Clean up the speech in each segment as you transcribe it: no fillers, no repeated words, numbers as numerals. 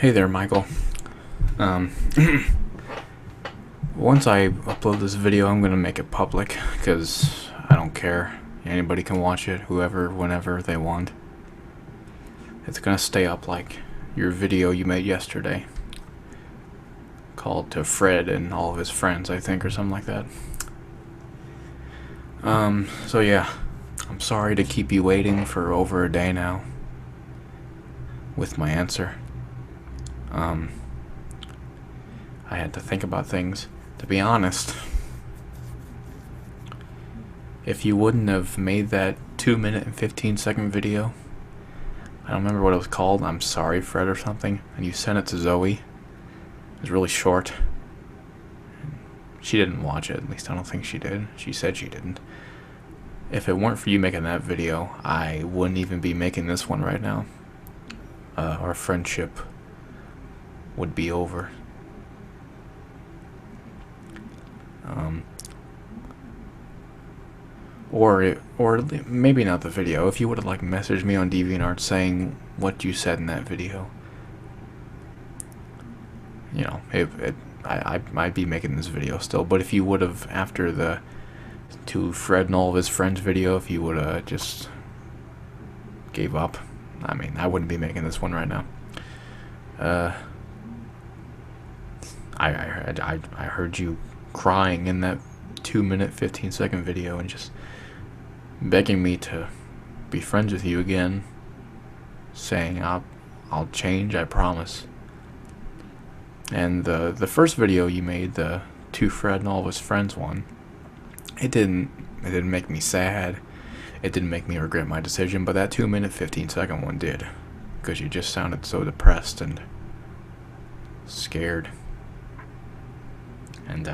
Hey there, Michael. Um, Once I upload this video, I'm gonna make it public because I don't care. Anybody can watch it, whoever, whenever they want. It's gonna stay up like your video you made yesterday, called to Fred and all of his friends, I think, or something like that. So yeah, I'm sorry to keep you waiting for over a day now with my answer. I had to think about things. To be honest, if you wouldn't have made that 2 minute and 15-second video, I don't remember what it was called, I'm sorry Fred or something, and you sent it to Zoe. It was really short. She didn't watch it, at least I don't think she did. She said she didn't. If it weren't for you making that video, I wouldn't even be making this one right now. Our friendship would be over. Or maybe not the video. If you would have like messaged me on DeviantArt saying what you said in that video, you know, I might be making this video still. But if you would have, after the to Fred and all of his friends video, if you would have just gave up, I mean, I wouldn't be making this one right now. I heard you crying in that 2 minute 15-second video and just begging me to be friends with you again, saying I'll change, I promise. And the first video you made, the to Fred and all of his friends one, it didn't make me sad. It didn't make me regret my decision, but that 2 minute 15-second one did, because you just sounded so depressed and scared. And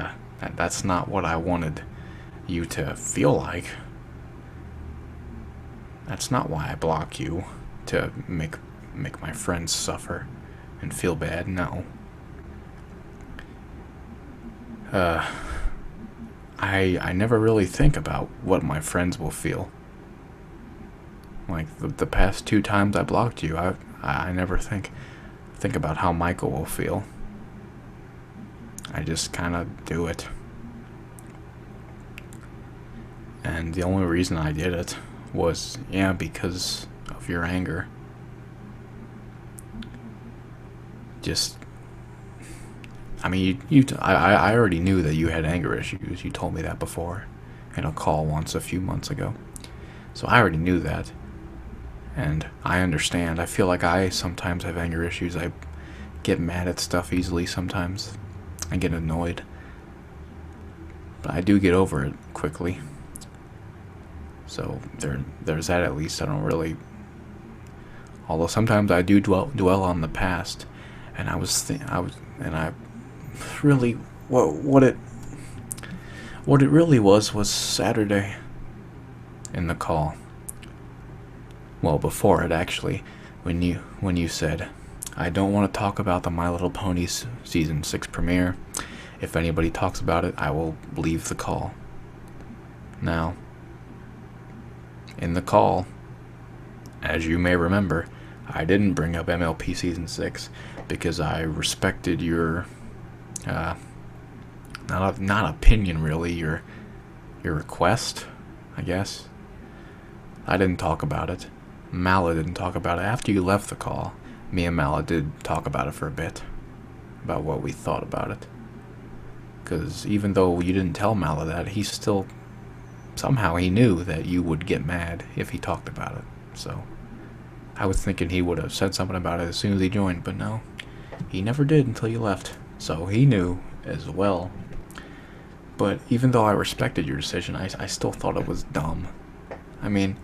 that's not what I wanted you to feel like. That's not why I block you, to make my friends suffer and feel bad. No. I never really think about what my friends will feel. Like the past 2 times I blocked you, I never think about how Michael will feel. I just kind of do it. And the only reason I did it was, yeah, because of your anger. Just, I mean, I already knew that you had anger issues. You told me that before in a call once a few months ago. So I already knew that. And I understand. I feel like I sometimes have anger issues. I get mad at stuff easily sometimes. I get annoyed. But I do get over it quickly. So there's that at least. I don't really... Although sometimes I do dwell on the past. And really... What it really was Saturday in the call. Well, before it, actually, when you said, I don't want to talk about the My Little Pony Season 6 premiere. If anybody talks about it, I will leave the call. Now, in the call, as you may remember, I didn't bring up MLP Season 6 because I respected your, not opinion really, your request, I guess. I didn't talk about it. Mala didn't talk about it. After you left the call, me and Mala did talk about it for a bit, about what we thought about it. Because even though you didn't tell Mala that, he still, somehow he knew that you would get mad if he talked about it. So I was thinking he would have said something about it as soon as he joined, but no, he never did until you left. So he knew as well. But even though I respected your decision, I still thought it was dumb. I mean,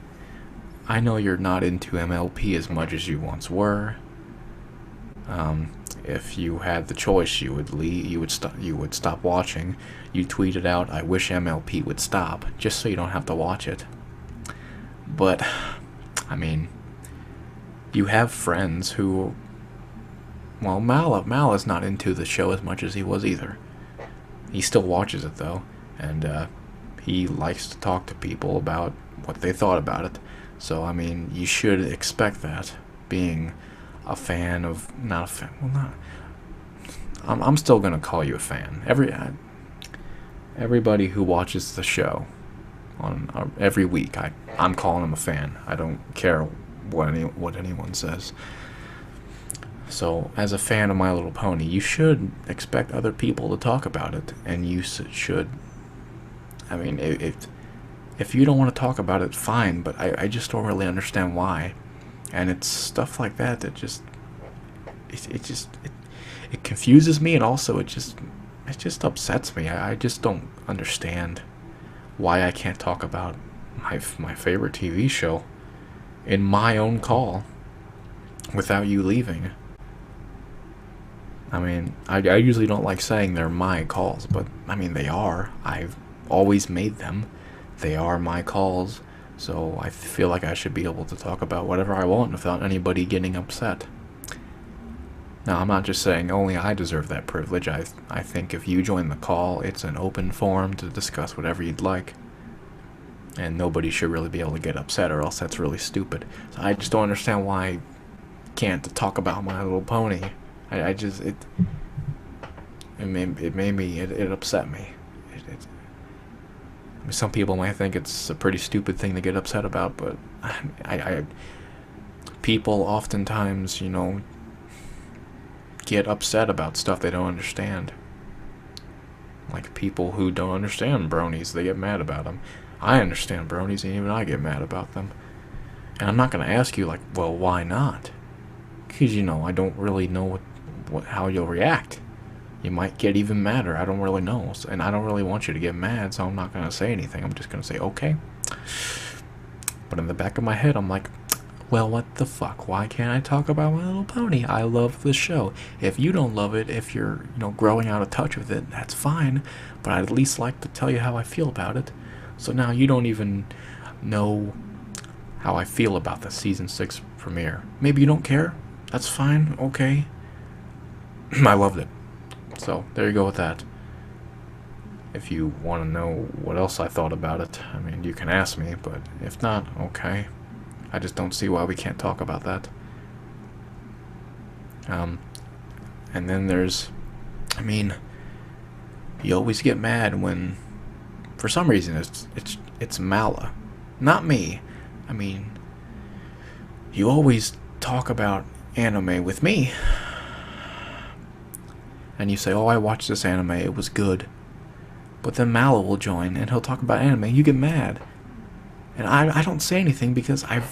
I know you're not into MLP as much as you once were. If you had the choice, you would leave. You would stop watching. You tweeted out, "I wish MLP would stop," just so you don't have to watch it. But I mean, you have friends who, well, Mala's not into the show as much as he was either. He still watches it though, and he likes to talk to people about what they thought about it. So I mean, you should expect that, being a fan of, not a fan, well, not, I'm still gonna call you a fan. Everybody who watches the show on every week, I'm calling them a fan. I don't care what anyone says. So, as a fan of My Little Pony, you should expect other people to talk about it, and you should. I mean, if you don't want to talk about it, fine, but I just don't really understand why. And it's stuff like that that just it confuses me, and also it just upsets me. I just don't understand why I can't talk about my favorite TV show in my own call without you leaving. I mean, I usually don't like saying they're my calls, but I mean they are. I've always made them. They are my calls, so I feel like I should be able to talk about whatever I want without anybody getting upset. Now, I'm not just saying only I deserve that privilege. I think if you join the call, it's an open forum to discuss whatever you'd like. And nobody should really be able to get upset, or else that's really stupid. So I just don't understand why I can't talk about My Little Pony. It upset me. I mean, some people might think it's a pretty stupid thing to get upset about, but people oftentimes, get upset about stuff they don't understand. Like people who don't understand bronies, they get mad about them. I understand bronies, and even I get mad about them. And I'm not going to ask you, like, well, why not? Because, I don't really know how you'll react. You might get even madder. I don't really know. And I don't really want you to get mad, so I'm not going to say anything. I'm just going to say, okay. But in the back of my head, I'm like, well, what the fuck? Why can't I talk about My Little Pony? I love the show. If you don't love it, if you're, growing out of touch with it, that's fine. But I'd at least like to tell you how I feel about it. So now you don't even know how I feel about the Season 6 premiere. Maybe you don't care. That's fine. Okay. I loved it. So, there you go with that. If you want to know what else I thought about it, I mean, you can ask me, but if not, okay. I just don't see why we can't talk about that. And then there's, you always get mad when, for some reason, it's Mala, not me. I mean, you always talk about anime with me, and you say, oh, I watched this anime, it was good. But then Mala will join, and he'll talk about anime, you get mad. And I don't say anything because I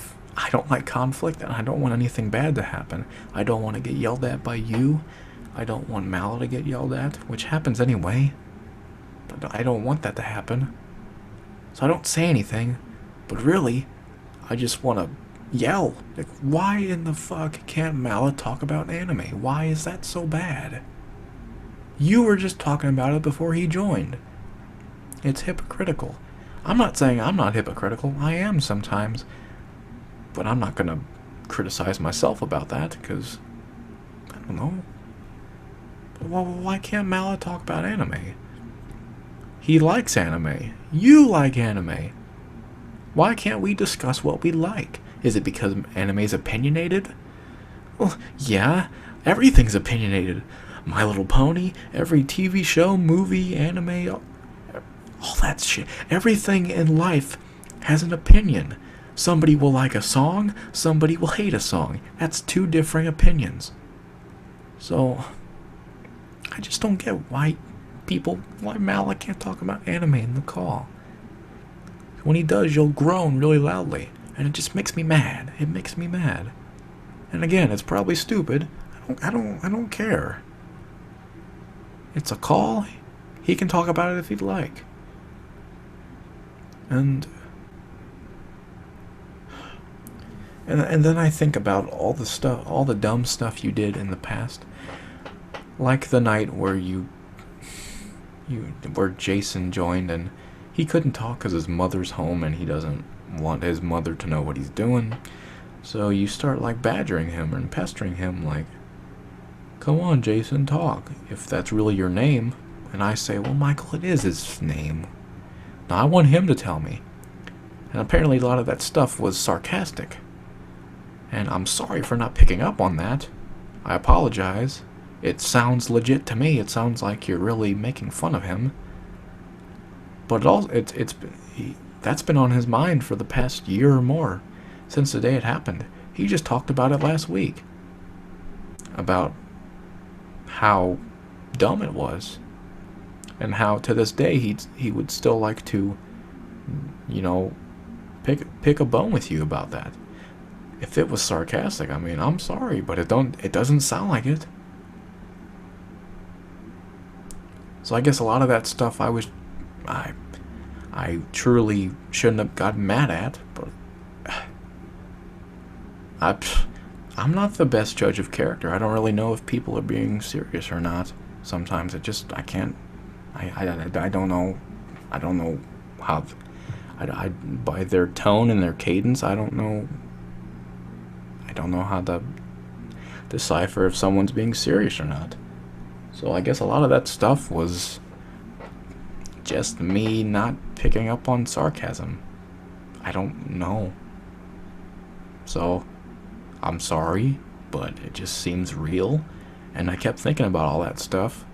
don't like conflict, and I don't want anything bad to happen. I don't want to get yelled at by you. I don't want Mala to get yelled at, which happens anyway. But I don't want that to happen. So I don't say anything. But really, I just want to yell. Like, why in the fuck can't Mala talk about anime? Why is that so bad? You were just talking about it before he joined. It's hypocritical. I'm not saying I'm not hypocritical. I am sometimes. But I'm not going to criticize myself about that, because, I don't know. Well, why can't Mala talk about anime? He likes anime. You like anime. Why can't we discuss what we like? Is it because anime's opinionated? Well, yeah, everything's opinionated. My Little Pony, every TV show, movie, anime, all that shit. Everything in life has an opinion. Somebody will like a song, somebody will hate a song. That's two different opinions. So, I just don't get why Mala can't talk about anime in the call. When he does, you'll groan really loudly, and it just makes me mad. It makes me mad. And again, it's probably stupid. I don't care. It's a call. He can talk about it if he'd like. And then I think about all the dumb stuff you did in the past. Like the night where where Jason joined and he couldn't talk because his mother's home and he doesn't want his mother to know what he's doing. So you start like badgering him and pestering him like, come on, Jason, talk, if that's really your name. And I say, well, Michael, it is his name. Now, I want him to tell me. And apparently a lot of that stuff was sarcastic. And I'm sorry for not picking up on that. I apologize. It sounds legit to me. It sounds like you're really making fun of him. But that's been on his mind for the past year or more, since the day it happened. He just talked about it last week. About how dumb it was. And how to this day he would still like to, pick a bone with you about that. If it was sarcastic, I mean, I'm sorry, but it doesn't sound like it. So I guess a lot of that stuff I truly shouldn't have gotten mad at, but I'm not the best judge of character. I don't really know if people are being serious or not. Sometimes I can't. I don't know. I don't know how. By their tone and their cadence, I don't know. I don't know how to decipher if someone's being serious or not. So I guess a lot of that stuff was just me not picking up on sarcasm. I don't know. So I'm sorry, but it just seems real. And I kept thinking about all that stuff.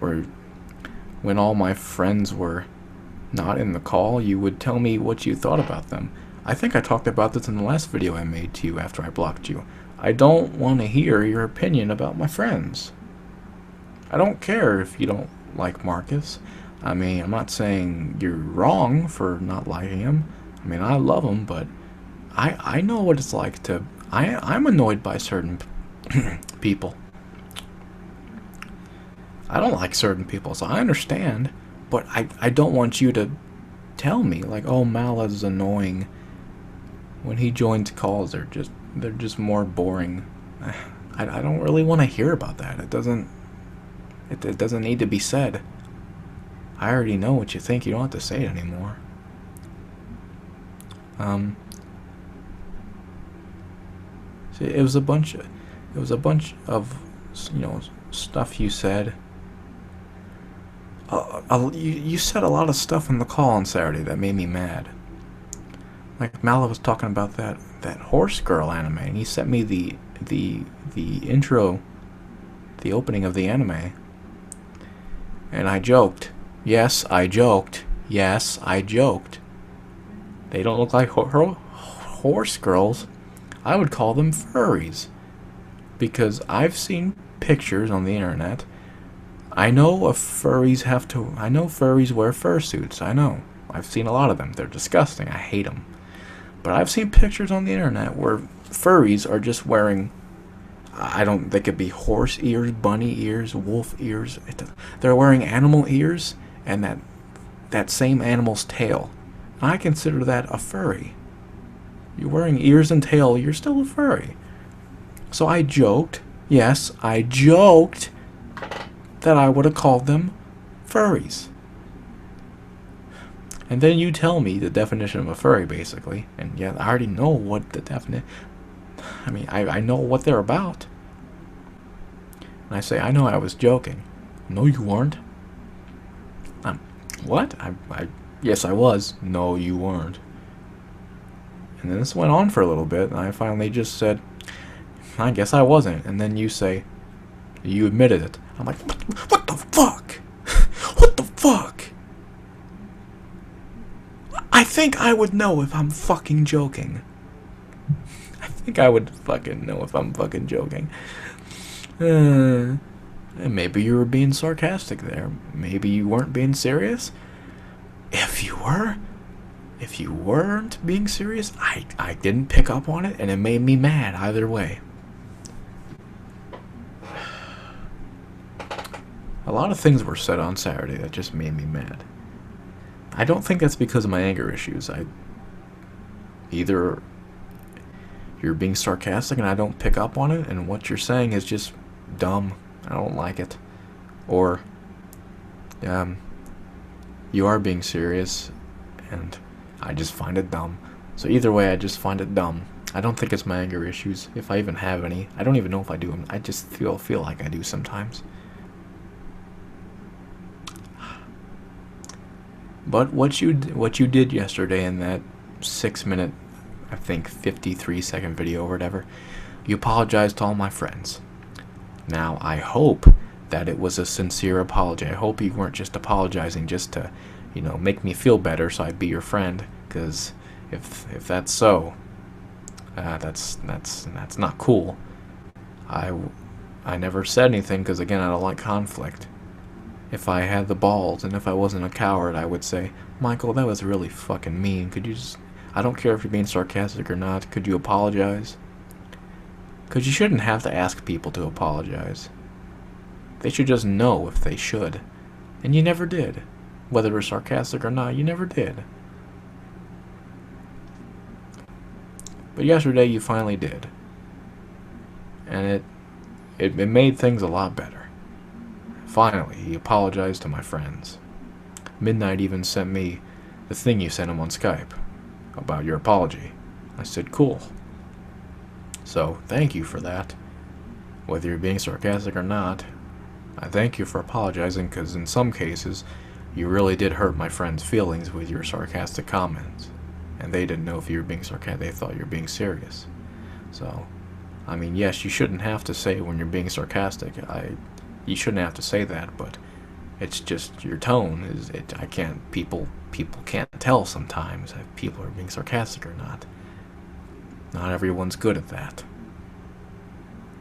When all my friends were not in the call, you would tell me what you thought about them. I think I talked about this in the last video I made to you after I blocked you. I don't want to hear your opinion about my friends. I don't care if you don't like Marcus. I mean, I'm not saying you're wrong for not liking him. I mean, I love him, but I know what it's like to... I'm annoyed by certain people. I don't like certain people, so I understand, but I don't want you to tell me, like, oh, Mal is annoying. When he joins calls, they're just more boring. I don't really want to hear about that. It doesn't need to be said. I already know what you think. You don't have to say it anymore. See, it was a bunch of stuff you said. You said a lot of stuff in the call on Saturday that made me mad. Like Mala was talking about that Horse Girl anime, and he sent me the intro, the opening of the anime, and I joked. Yes, I joked. Yes, I joked. They don't look like horse girls. I would call them furries, because I've seen pictures on the internet. I know furries wear fursuits. I know. I've seen a lot of them. They're disgusting. I hate them. But I've seen pictures on the internet where furries are just wearing... they could be horse ears, bunny ears, wolf ears. They're wearing animal ears and that same animal's tail. I consider that a furry. You're wearing ears and tail, you're still a furry. So I joked, yes, I joked that I would have called them furries. And then you tell me the definition of a furry, basically. And yeah, I already know what the definition... I mean, I know what they're about. And I say, I know I was joking. No, you weren't. What? Yes, I was. No, you weren't. And then this went on for a little bit, and I finally just said, I guess I wasn't. And then you say, you admitted it. I'm like, what the fuck? What the fuck? I think I would know if I'm fucking joking. I think I would fucking know if I'm fucking joking. Maybe you were being sarcastic there. Maybe you weren't being serious. If you weren't being serious, I didn't pick up on it, and it made me mad either way. A lot of things were said on Saturday that just made me mad. I don't think that's because of my anger issues. Either you're being sarcastic and I don't pick up on it, and what you're saying is just dumb. I don't like it. Or you are being serious and I just find it dumb. So either way, I just find it dumb. I don't think it's my anger issues, if I even have any. I don't even know if I do them. I just feel like I do sometimes. But what you did yesterday in that 6-minute I think 53-second video or whatever. You apologized to all my friends. Now, I hope that it was a sincere apology. I hope you weren't just apologizing just to, you know, make me feel better so I'd be your friend. Because if that's so, that's not cool. I never said anything because, again, I don't like conflict. If I had the balls and if I wasn't a coward, I would say, Michael, that was really fucking mean. Could you just... I don't care if you're being sarcastic or not. Could you apologize? Because you shouldn't have to ask people to apologize. They should just know if they should. And you never did. Whether we're sarcastic or not, you never did. But yesterday you finally did. And it made things a lot better. Finally, he apologized to my friends. Midnight even sent me the thing you sent him on Skype about your apology. I said, cool. So, thank you for that. Whether you're being sarcastic or not, I thank you for apologizing, because in some cases, you really did hurt my friends' feelings with your sarcastic comments. And they didn't know if you were being sarcastic, they thought you were being serious. So, I mean, yes, you shouldn't have to say when you're being sarcastic. You shouldn't have to say that, but it's just your tone is it. I can't. People can't tell sometimes if people are being sarcastic or not. Not everyone's good at that.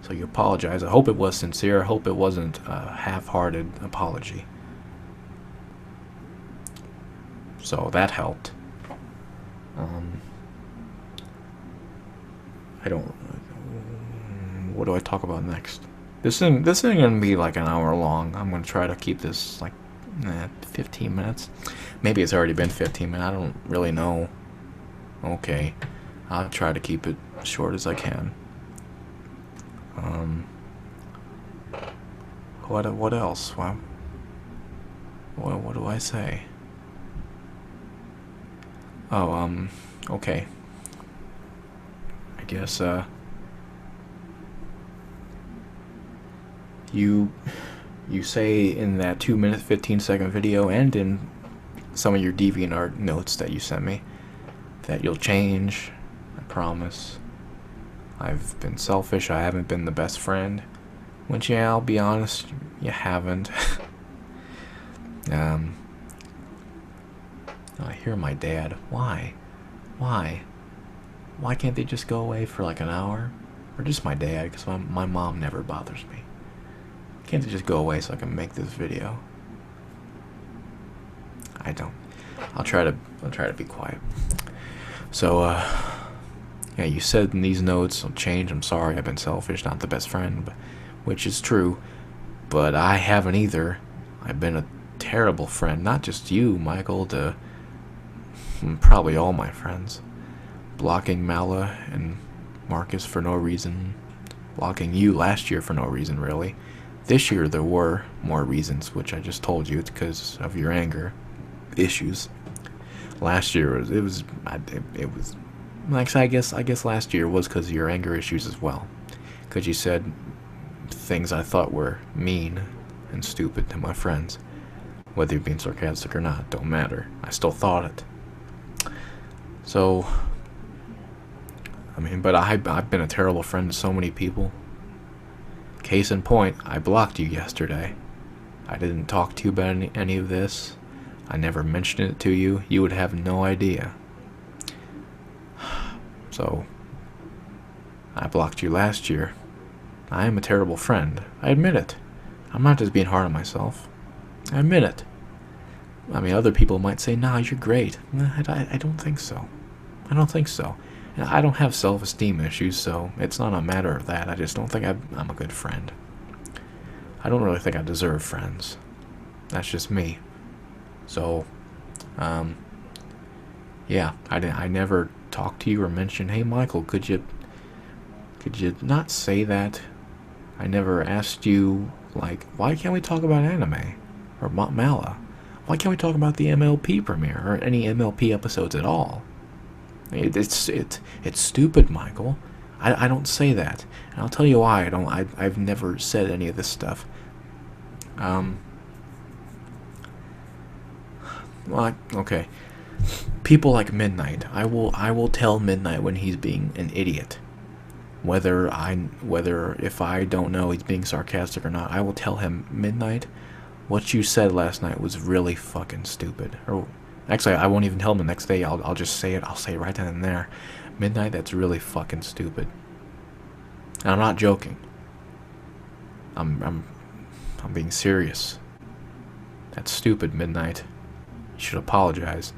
So you apologize. I hope it was sincere. I hope it wasn't a half-hearted apology. So that helped. I don't... What do I talk about next? This thing gonna be like an hour long. I'm gonna try to keep this like 15 minutes. Maybe it's already been 15 minutes. I don't really know. Okay, I'll try to keep it as short as I can. What else? What do I say? Oh, okay. I guess you say in that 2-minute 15-second video and in some of your DeviantArt notes that you sent me that you'll change. I promise. I've been selfish. I haven't been the best friend. Which, yeah, I'll be honest, you haven't. I hear my dad. Why? Why can't they just go away for like an hour? Or just my dad, because my mom never bothers me. Can't they just go away so I can make this video? I don't. I'll try to be quiet. So, yeah, you said in these notes, I'll change, I'm sorry, I've been selfish, not the best friend, but, which is true, but I haven't either. I've been a terrible friend, not just you, Michael, to probably all my friends. Blocking Mala and Marcus for no reason. Blocking you last year for no reason, really. This year there were more reasons, which I just told you, it's because of your anger issues. Last year it was like, I guess last year was because of your anger issues as well, because you said things I thought were mean and stupid to my friends. Whether you're being sarcastic or not, don't matter. I still thought it. So, I mean, but I've been a terrible friend to so many people. Case in point, I blocked you yesterday. I didn't talk to you about any of this. I never mentioned it to you. You would have no idea. So, I blocked you last year. I am a terrible friend. I admit it. I'm not just being hard on myself. I admit it. I mean, other people might say, nah, you're great. I don't think so. I don't think so. And I don't have self-esteem issues, so it's not a matter of that. I just don't think I'm a good friend. I don't really think I deserve friends. That's just me. So, yeah, I never talked to you or mentioned, hey, Michael, could you not say that? I never asked you, like, why can't we talk about anime? Or Mala? Why can't we talk about the MLP premiere or any MLP episodes at all? It's stupid, Michael. I don't say that, and I'll tell you why. I've never said any of this stuff. Well, okay. People like Midnight, I will tell Midnight when he's being an idiot. Whether if I don't know he's being sarcastic or not, I will tell him, Midnight, what you said last night was really fucking stupid. Or actually, I won't even tell him the next day. I'll just say it. I'll say it right then and there. Midnight, that's really fucking stupid. And I'm not joking. I'm being serious. That's stupid, Midnight. You should apologize.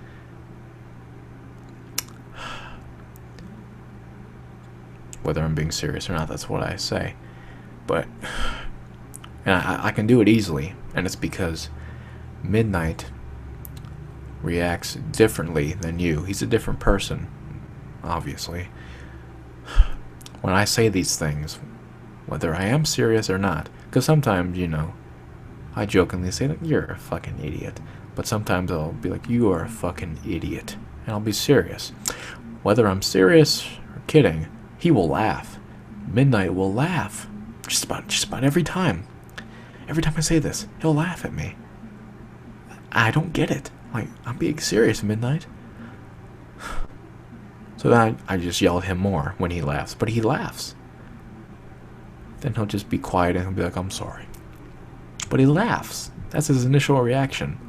Whether I'm being serious or not, that's what I say. But and I can do it easily, and it's because Midnight reacts differently than you. He's a different person, obviously. When I say these things, whether I am serious or not, because sometimes, I jokingly say, like, you're a fucking idiot. But sometimes I'll be like, you are a fucking idiot. And I'll be serious. Whether I'm serious or kidding, he will laugh. Midnight will laugh. Just about every time. Every time I say this, he'll laugh at me. I don't get it. Like, I'm being serious, Midnight. So then I just yell at him more when he laughs. But he laughs. Then he'll just be quiet and he'll be like, I'm sorry. But he laughs. That's his initial reaction.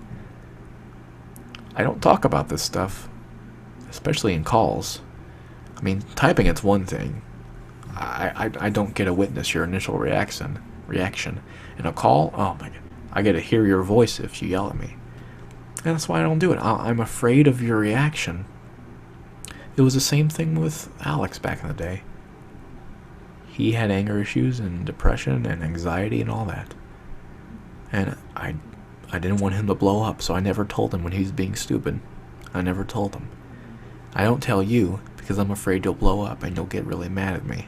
I don't talk about this stuff, especially in calls. I mean, typing, it's one thing. I don't get to witness your initial reaction. In a call, oh my god, I get to hear your voice if you yell at me. And that's why I don't do it. I'm afraid of your reaction. It was the same thing with Alex back in the day. He had anger issues and depression and anxiety and all that. And I didn't want him to blow up, so I never told him when he was being stupid. I never told him. I don't tell you because I'm afraid you'll blow up and you'll get really mad at me.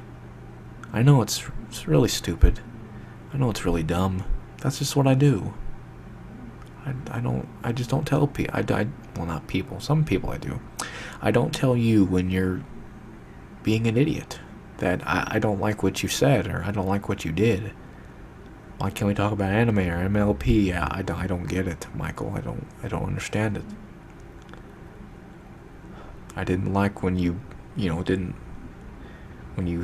I know it's really stupid. I know it's really dumb. That's just what I do. I just don't tell people. Well, not people. Some people I do. I don't tell you when you're being an idiot. That I don't like what you said, or I don't like what you did. Why can't we talk about anime or MLP? Yeah, I don't get it, Michael. I don't understand it. I didn't like when you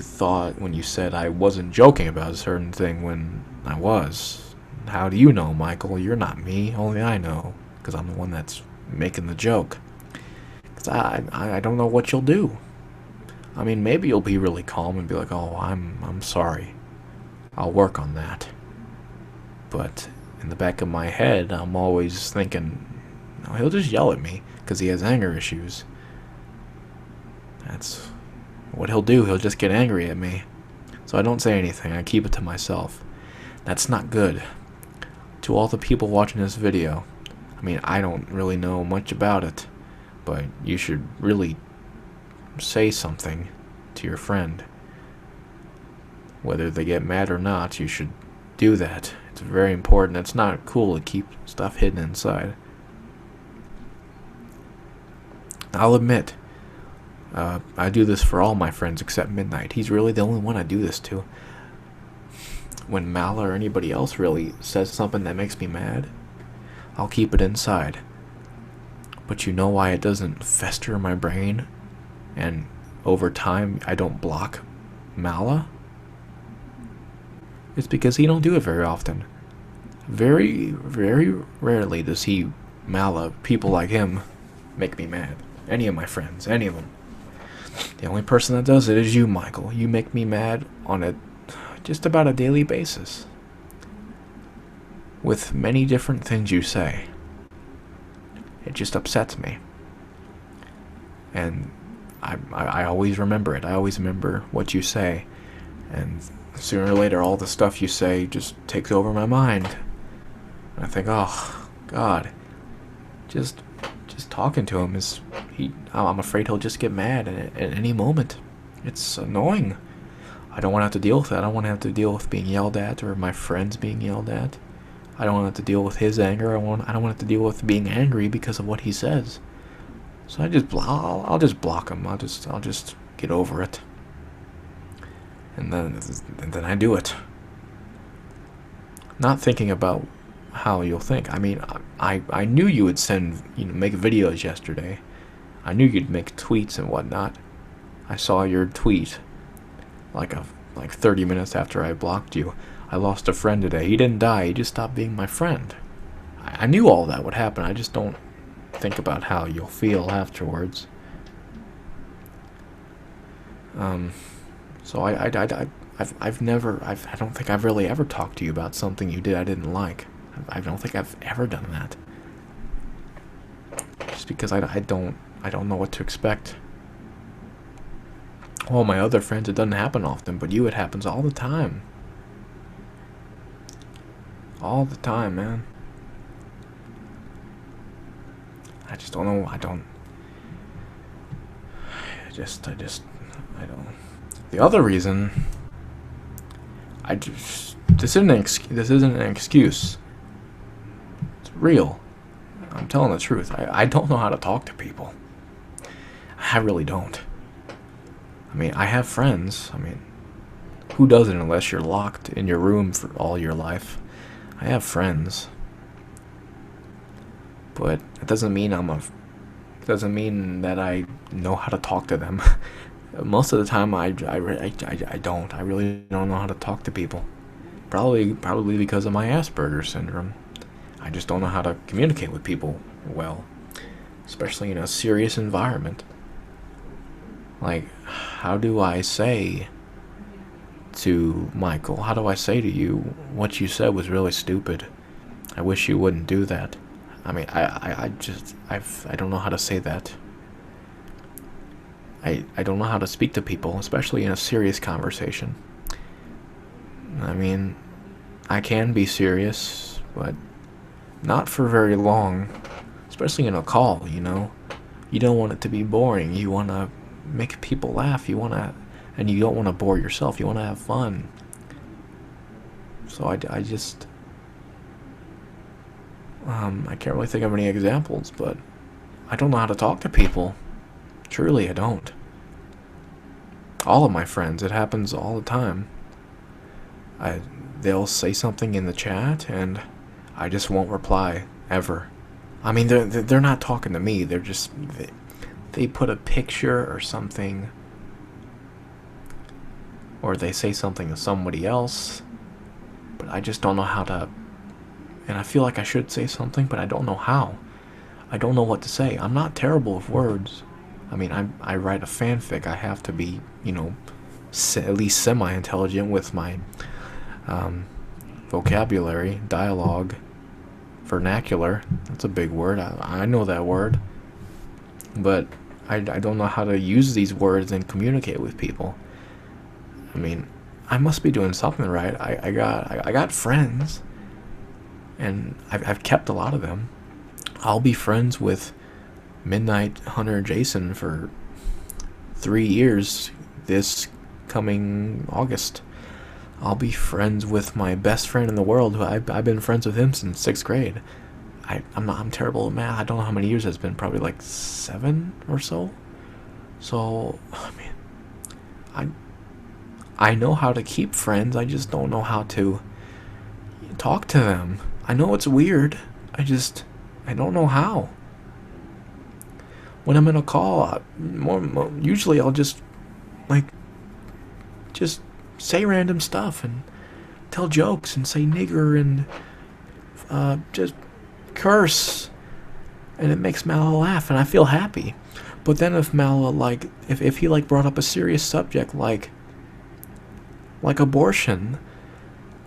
said I wasn't joking about a certain thing when I was. How do you know, Michael? You're not me. Only I know, because I'm the one that's making the joke. Because I don't know what you'll do. I mean, maybe you'll be really calm and be like, oh, I'm sorry. I'll work on that. But in the back of my head, I'm always thinking, no, he'll just yell at me because he has anger issues. That's what he'll do. He'll just get angry at me. So I don't say anything. I keep it to myself. That's not good. To all the people watching this video, I mean, I don't really know much about it, but you should really say something to your friend. Whether they get mad or not, you should do that. It's very important. It's not cool to keep stuff hidden inside. I'll admit, I do this for all my friends except Midnight. He's really the only one I do this to. When Mal or anybody else really says something that makes me mad, I'll keep it inside. But you know why it doesn't fester in my brain? And over time, I don't block Mala? It's because he don't do it very often. Very, very rarely does he, Mala, people like him, make me mad. Any of my friends, any of them. The only person that does it is you, Michael. You make me mad on just about a daily basis. With many different things you say. It just upsets me. And I always remember it. I always remember what you say. And sooner or later, all the stuff you say just takes over my mind. And I think, oh, God. Just talking to him is... I'm afraid he'll just get mad at any moment. It's annoying. I don't want to have to deal with that. I don't want to have to deal with being yelled at or my friends being yelled at. I don't want to have to deal with his anger. I don't want to have to deal with being angry because of what he says. So I'll just block him. I'll just get over it. And then I do it. Not thinking about how you'll think. I mean, I knew you would make videos yesterday. I knew you'd make tweets and whatnot. I saw your tweet like 30 minutes after I blocked you. I lost a friend today. He didn't die. He just stopped being my friend. I knew all that would happen. I just don't think about how you'll feel afterwards. So I don't think I've really ever talked to you about something you did I didn't like. I don't think I've ever done that. Just because I don't know what to expect. All my other friends, it doesn't happen often, but you, it happens all the time. All the time, man. I just don't know. I don't. The other reason, this isn't an excuse. It's real. I'm telling the truth. I don't know how to talk to people. I really don't. I mean, I have friends. I mean, who doesn't unless you're locked in your room for all your life? I have friends. But it doesn't mean doesn't mean that I know how to talk to them. Most of the time I don't. I really don't know how to talk to people. Probably because of my Asperger's syndrome. I just don't know how to communicate with people well, especially in a serious environment. Like, how do I say to Michael, how do I say to you, what you said was really stupid. I wish you wouldn't do that. I mean, I don't know how to say that. I don't know how to speak to people, especially in a serious conversation. I mean, I can be serious, but not for very long, especially in a call, you know. You don't want it to be boring. You want to make people laugh. And you don't want to bore yourself. You want to have fun. So I can't really think of any examples, but I don't know how to talk to people. Truly, I don't. All of my friends, it happens all the time. They'll say something in the chat, and I just won't reply, ever. I mean, they're not talking to me. They're just... They put a picture or something, or they say something to somebody else, but I just don't know how to... And I feel like I should say something, but I don't know how. I don't know what to say. I'm not terrible with words. I mean, I write a fanfic. I have to be, you know, at least semi-intelligent with my vocabulary, dialogue, vernacular. That's a big word. I know that word. But I don't know how to use these words and communicate with people. I mean, I must be doing something right. I got friends, and I've kept a lot of them. I'll be friends with Midnight Hunter Jason for 3 years this coming August. I'll be friends with my best friend in the world, who I've been friends with him since 6th grade. I'm terrible at math. I don't know how many years it's been. Probably like 7 or so. So, I mean, I know how to keep friends. I just don't know how to talk to them. I know it's weird. I don't know how. When I'm in a call, usually I'll just say random stuff and tell jokes and say nigger and just curse, and it makes Mala laugh, and I feel happy. But then if Mala, if he brought up a serious subject like abortion,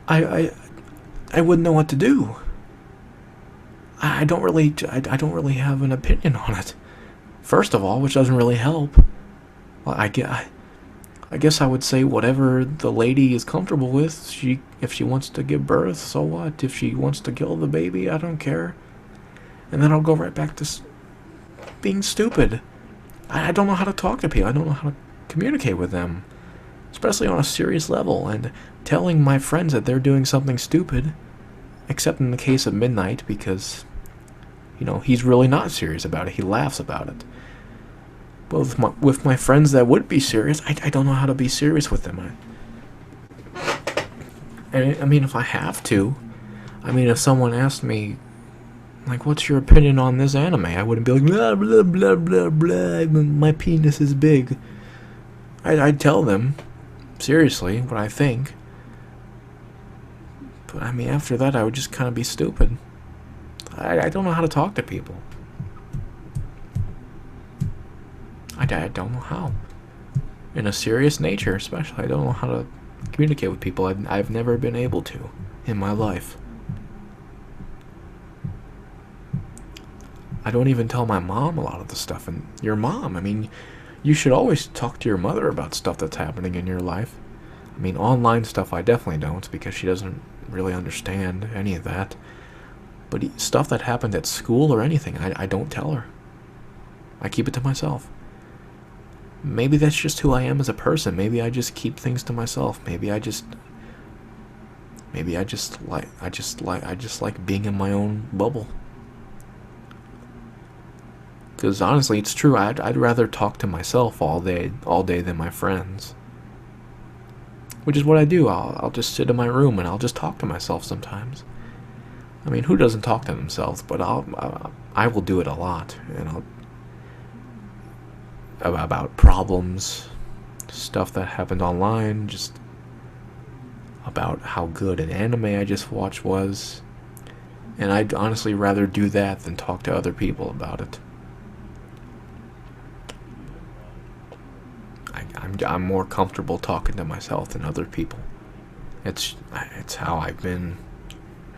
I wouldn't know what to do. I don't really have an opinion on it. First of all, which doesn't really help. Well, I guess I would say whatever the lady is comfortable with. If she wants to give birth, so what? If she wants to kill the baby, I don't care. And then I'll go right back to being stupid. I don't know how to talk to people. I don't know how to communicate with them, especially on a serious level. And telling my friends that they're doing something stupid, except in the case of Midnight, because, you know, he's really not serious about it. He laughs about it. But with my friends that would be serious, I don't know how to be serious with them. I mean, if I have to, I mean, if someone asked me, Like, what's your opinion on this anime? I wouldn't be like, blah, blah, blah, blah, blah, my penis is big. I'd tell them, seriously, what I think. But, I mean, after that, I would just kind of be stupid. I don't know how to talk to people. I don't know how. In a serious nature, especially, I don't know how to communicate with people. I've never been able to in my life. I don't even tell my mom a lot of the stuff. And your mom, I mean, you should always talk to your mother about stuff that's happening in your life. I mean, online stuff I definitely don't, because she doesn't really understand any of that. But stuff that happened at school or anything, I don't tell her. I keep it to myself. Maybe that's just who I am as a person. Maybe I just keep things to myself. Maybe I just like being in my own bubble. Because honestly, it's true. I'd rather talk to myself all day than my friends. Which is what I do. I'll just sit in my room and I'll just talk to myself sometimes. I mean, who doesn't talk to themselves? But I will do it a lot, and about problems, stuff that happened online, just about how good an anime I just watched was. And I'd honestly rather do that than talk to other people about it. I'm more comfortable talking to myself than other people. It's how I've been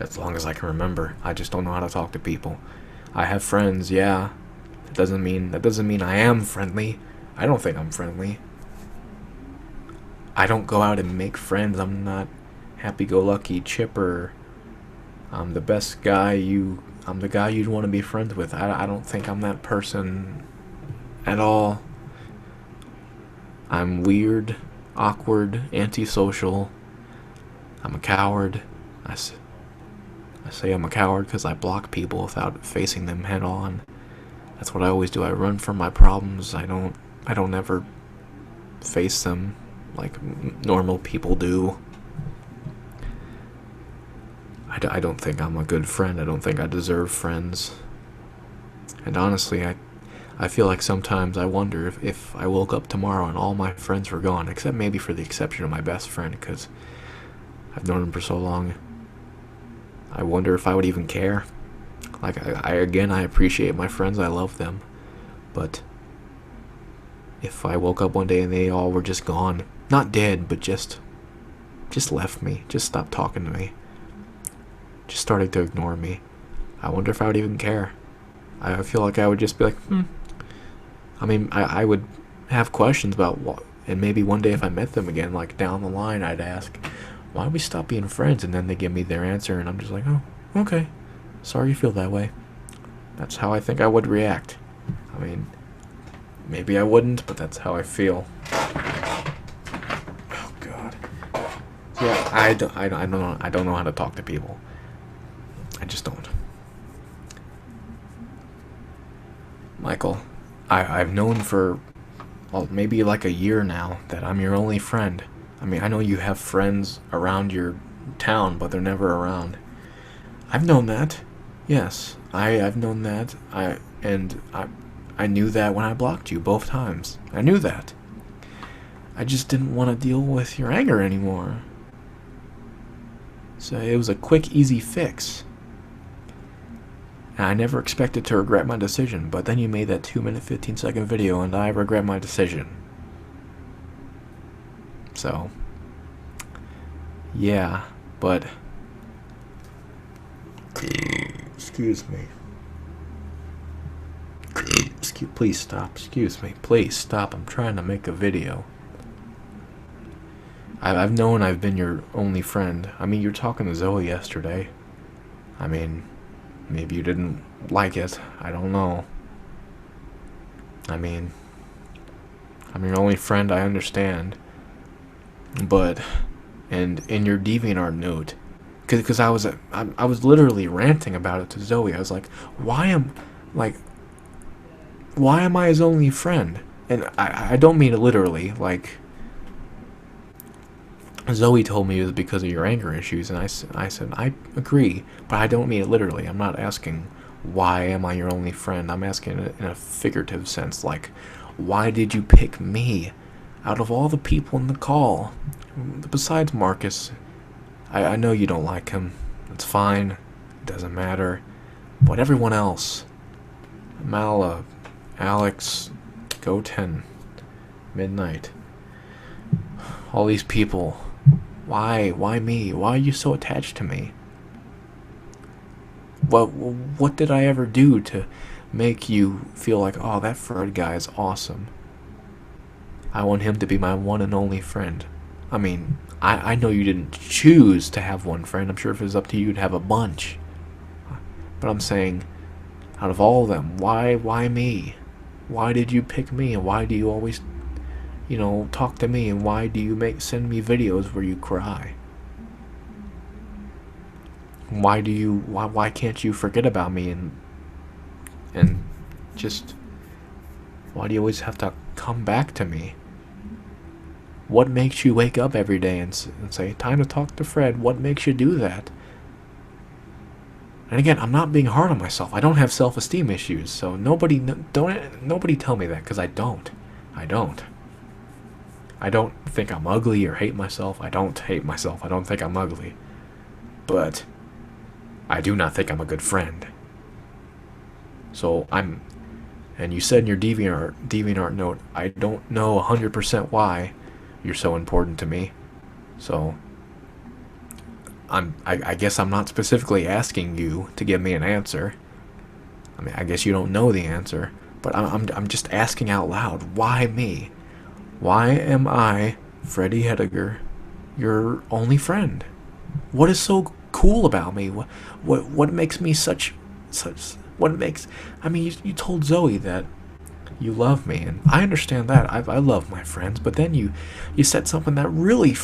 as long as I can remember. I just don't know how to talk to people. I have friends, yeah. That doesn't mean I am friendly. I don't think I'm friendly. I don't go out and make friends. I'm not happy-go-lucky, chipper. I'm the best guy I'm the guy you'd want to be friends with. I don't think I'm that person at all. I'm weird, awkward, antisocial. I'm a coward. I say I'm a coward because I block people without facing them head on. That's what I always do. I run from my problems. I don't ever face them like normal people do. I don't think I'm a good friend. I don't think I deserve friends. And honestly, I feel like sometimes I wonder if I woke up tomorrow and all my friends were gone, except maybe for the exception of my best friend, because I've known him for so long. I wonder if I would even care. Like, I appreciate my friends, I love them. But if I woke up one day and they all were just gone, not dead, but just left me, just stopped talking to me, just started to ignore me, I wonder if I would even care. I feel like I would just be like, I mean, I would have questions about what, and maybe one day if I met them again, like down the line, I'd ask, why don't we stop being friends? And then they give me their answer, and I'm just like, oh, okay. Sorry you feel that way. That's how I think I would react. I mean, maybe I wouldn't, but that's how I feel. Oh God. Yeah, I don't know how to talk to people. I just don't. Michael, I've known for, well, maybe like a year now that I'm your only friend. I mean, I know you have friends around your town, but they're never around. I've known that. Yes, I've known that. I knew that when I blocked you both times. I knew that. I just didn't want to deal with your anger anymore. So it was a quick, easy fix. And I never expected to regret my decision, but then you made that 2-minute, 15-second video, and I regret my decision. So, yeah, but... Excuse me. Please stop. Excuse me. Please stop. I'm trying to make a video. I've known I've been your only friend. I mean, you were talking to Zoe yesterday. I mean, maybe you didn't like it. I don't know. I mean, I'm your only friend, I understand. But, and in your DeviantArt note, because I was literally ranting about it to Zoe. I was like, why am I his only friend? And I don't mean it literally. Like, Zoe told me it was because of your anger issues, and I said I agree, but I don't mean it literally. I'm not asking why am I your only friend? I'm asking it in a figurative sense, like, why did you pick me out of all the people in the call? Besides Marcus, I know you don't like him. It's fine. It doesn't matter. But everyone else, Mala, Alex, Goten, Midnight, all these people, why me? Why are you so attached to me? What did I ever do to make you feel like, oh, that Fred guy is awesome? I want him to be my one and only friend. I mean, I know you didn't choose to have one friend. I'm sure if it was up to you, you'd have a bunch. But I'm saying, out of all of them, why me? Why did you pick me? And why do you always, talk to me? And why do you send me videos where you cry? Why can't you forget about me and just, why do you always have to come back to me? What makes you wake up every day and say, time to talk to Fred? What makes you do that? And again, I'm not being hard on myself. I don't have self-esteem issues, so nobody tell me that, because I don't. I don't think I'm ugly or hate myself. I don't hate myself. I don't think I'm ugly. But I do not think I'm a good friend. So and you said in your DeviantArt note, I don't know 100% why you're so important to me. So I guess I'm not specifically asking you to give me an answer. I mean, I guess you don't know the answer, but I'm just asking out loud. Why me? Why am I, Freddie Hediger, your only friend? What is so cool about me? What makes me I mean, you told Zoe that you love me, and I understand that. I love my friends, but then you said something that really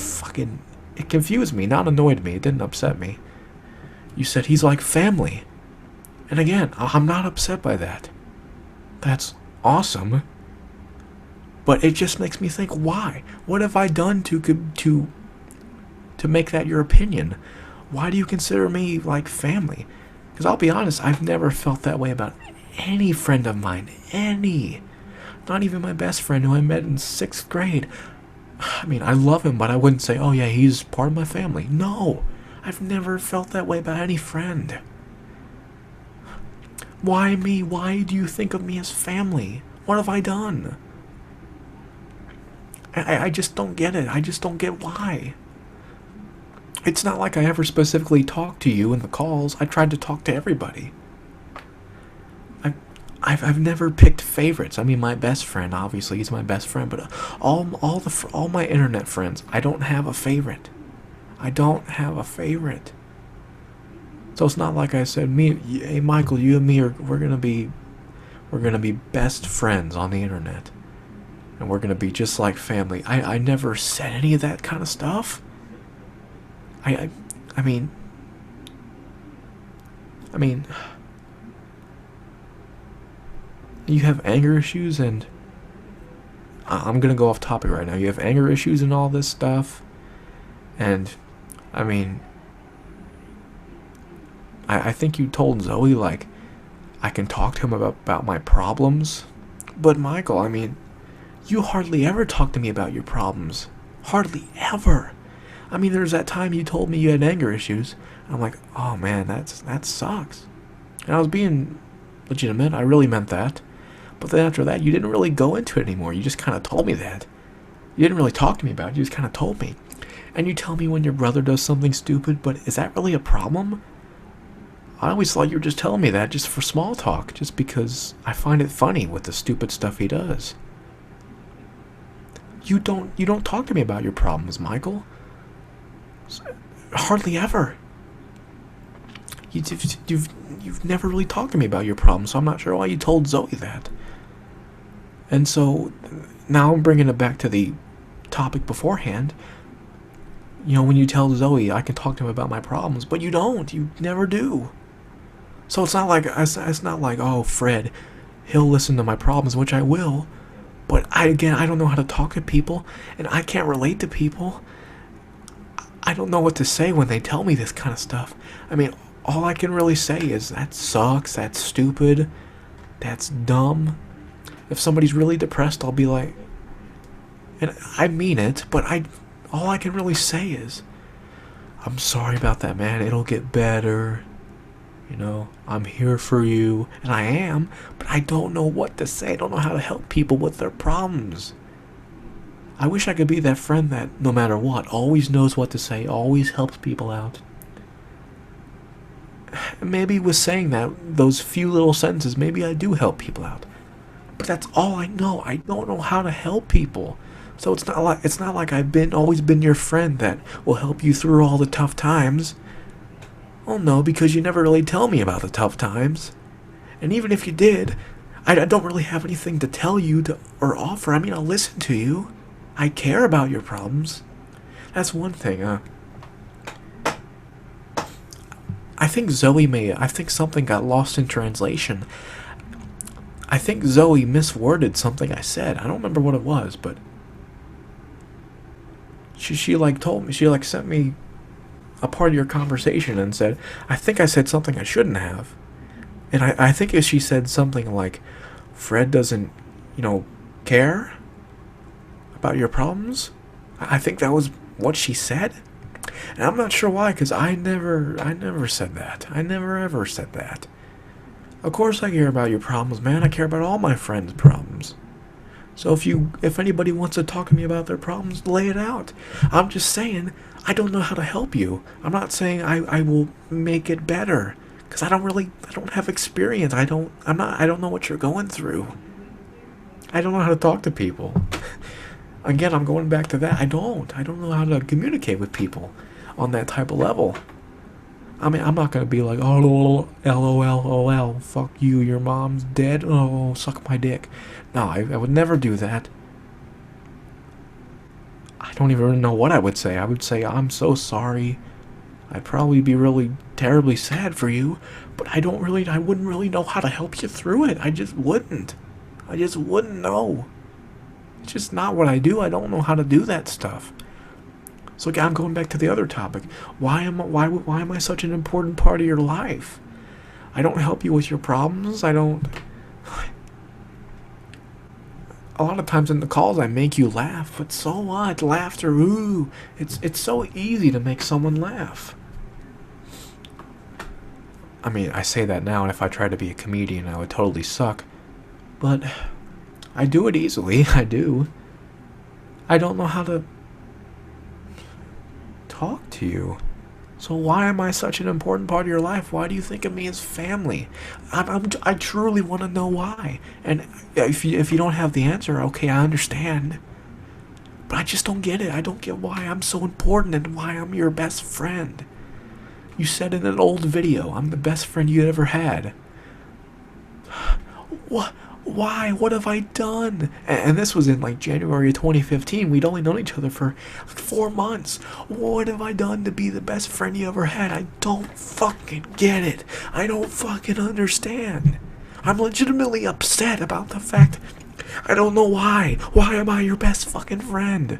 it confused me, not annoyed me. It didn't upset me. You said he's like family. And again, I'm not upset by that. That's awesome. But it just makes me think, why? What have I done to make that your opinion? Why do you consider me like family? Because I'll be honest, I've never felt that way about any friend of mine. Any. Not even my best friend who I met in 6th grade. I mean, I love him, but I wouldn't say, oh yeah, he's part of my family. No. I've never felt that way about any friend. Why me? Why do you think of me as family? What have I done? I just don't get it. I just don't get why. It's not like I ever specifically talked to you in the calls. I tried to talk to everybody. I've never picked favorites. I mean, my best friend, obviously, he's my best friend, but all my internet friends, I don't have a favorite. I don't have a favorite. So it's not like I said, hey Michael, you and me we're gonna be best friends on the internet, and we're gonna be just like family. I never said any of that kind of stuff. I mean, you have anger issues, and I'm gonna go off topic right now. You have anger issues and all this stuff, and I mean, I think you told Zoe, like, I can talk to him about my problems. But Michael, I mean, you hardly ever talk to me about your problems. Hardly ever. I mean, there's that time you told me you had anger issues. And I'm like, oh man, that sucks. And I was being legitimate. I really meant that. But then after that, you didn't really go into it anymore. You just kind of told me that. You didn't really talk to me about it. You just kind of told me. And you tell me when your brother does something stupid, but is that really a problem? I always thought you were just telling me that just for small talk, just because I find it funny with the stupid stuff he does. You don't talk to me about your problems, Michael. Hardly ever. You've never really talked to me about your problems, so I'm not sure why you told Zoe that. And so now I'm bringing it back to the topic beforehand. You know, when you tell Zoe I can talk to him about my problems, but you don't. You never do. So it's not like, oh, Fred, he'll listen to my problems, which I will. But I don't know how to talk to people, and I can't relate to people. I don't know what to say when they tell me this kind of stuff. I mean, all I can really say is that sucks, that's stupid, that's dumb. If somebody's really depressed, I'll be like, and I mean it, but all I can really say is, I'm sorry about that, man. It'll get better. You know, I'm here for you, and I am, but I don't know what to say. I don't know how to help people with their problems. I wish I could be that friend that, no matter what, always knows what to say, always helps people out. Maybe with saying that, those few little sentences, maybe I do help people out. But that's all I know. I don't know how to help people. So it's not like I've always been your friend that will help you through all the tough times. Well, no, because you never really tell me about the tough times. And even if you did, I don't really have anything to tell you or offer. I mean, I'll listen to you. I care about your problems. That's one thing. I think something got lost in translation. I think Zoe misworded something I said. I don't remember what it was, but she like told me, she like sent me a part of your conversation and said, I think I said something I shouldn't have. And I think she said something like, Fred doesn't, care about your problems. I think that was what she said. And I'm not sure why, because I never said that. I never ever said that. Of course I care about your problems, man. I care about all my friends' problems. So if anybody wants to talk to me about their problems, lay it out. I'm just saying, I don't know how to help you. I'm not saying I will make it better, because I don't have experience. I don't know what you're going through. I don't know how to talk to people. Again, I'm going back to that. I don't know how to communicate with people on that type of level. I mean, I'm not going to be like, oh, LOL, fuck you, your mom's dead, oh, suck my dick. No, I would never do that. I don't even know what I would say. I would say, I'm so sorry. I'd probably be really terribly sad for you, but I wouldn't really know how to help you through it. I just wouldn't know. It's just not what I do. I don't know how to do that stuff. So again, I'm going back to the other topic. Why am I such an important part of your life? I don't help you with your problems. A lot of times in the calls I make you laugh, but so what? Laughter, ooh. It's so easy to make someone laugh. I mean, I say that now, and if I tried to be a comedian, I would totally suck. But I do it easily. I do. I don't know how to talk to you. So why am I such an important part of your life? Why do you think of me as family? I truly want to know why. And if you don't have the answer, okay, I understand. But I just don't get it. I don't get why I'm so important and why I'm your best friend. You said in an old video, I'm the best friend you ever had. What? Why? What have I done? And this was in like January 2015. We'd only known each other for like 4 months. What have I done to be the best friend you ever had? I don't fucking get it. I don't fucking understand. I'm legitimately upset about the fact I don't know why. Why am I your best fucking friend?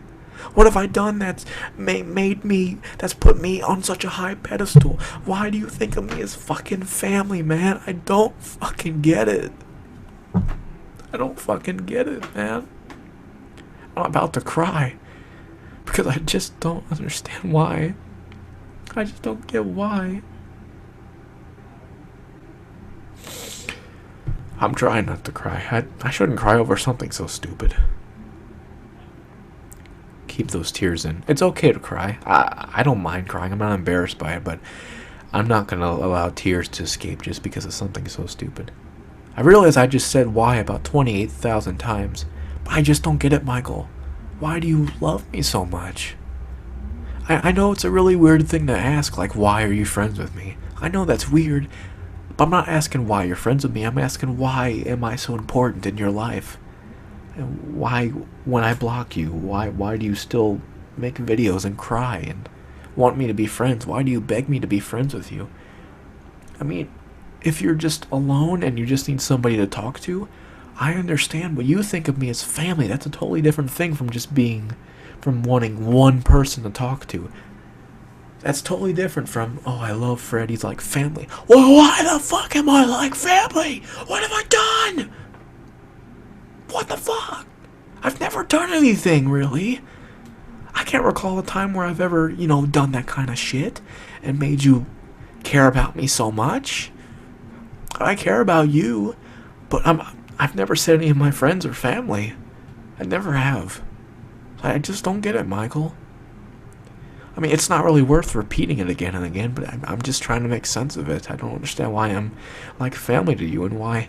What have I done that's that's put me on such a high pedestal? Why do you think of me as fucking family, man? I don't fucking get it. I don't fucking get it, man. I'm about to cry because I just don't understand why. I just don't get why. I'm trying not to cry. I shouldn't cry over something so stupid. Keep those tears in. It's okay to cry. I don't mind crying. I'm not embarrassed by it, but I'm not going to allow tears to escape just because of something so stupid. I realize I just said why about 28,000 times, but I just don't get it, Michael. Why do you love me so much? I know it's a really weird thing to ask, like, why are you friends with me? I know that's weird, but I'm not asking why you're friends with me. I'm asking why am I so important in your life? And why, when I block you, why do you still make videos and cry and want me to be friends? Why do you beg me to be friends with you? I mean, if you're just alone and you just need somebody to talk to, I understand, but you think of me as family. That's a totally different thing from wanting one person to talk to. That's totally different from, oh, I love Fred, he's like family. Well, why the fuck am I like family? What have I done? What the fuck? I've never done anything, really. I can't recall a time where I've ever, done that kind of shit and made you care about me so much. I care about you, but I've never said any of my friends or family. I never have. I just don't get it, Michael. I mean, it's not really worth repeating it again and again, but I'm just trying to make sense of it. I don't understand why I'm like family to you and why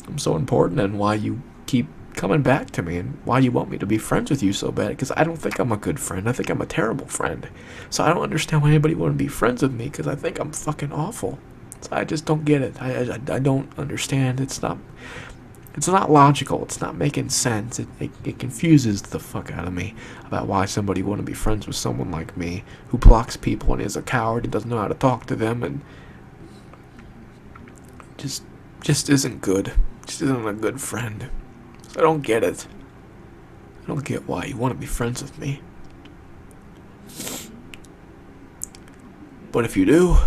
I'm so important and why you keep coming back to me and why you want me to be friends with you so bad, because I don't think I'm a good friend. I think I'm a terrible friend. So I don't understand why anybody would be friends with me, because I think I'm fucking awful. So I just don't get it. I don't understand. It's not logical. It's not making sense. It confuses the fuck out of me about why somebody would want to be friends with someone like me who blocks people and is a coward and doesn't know how to talk to them and just isn't good. Just isn't a good friend. I don't get it. I don't get why you want to be friends with me. But if you do,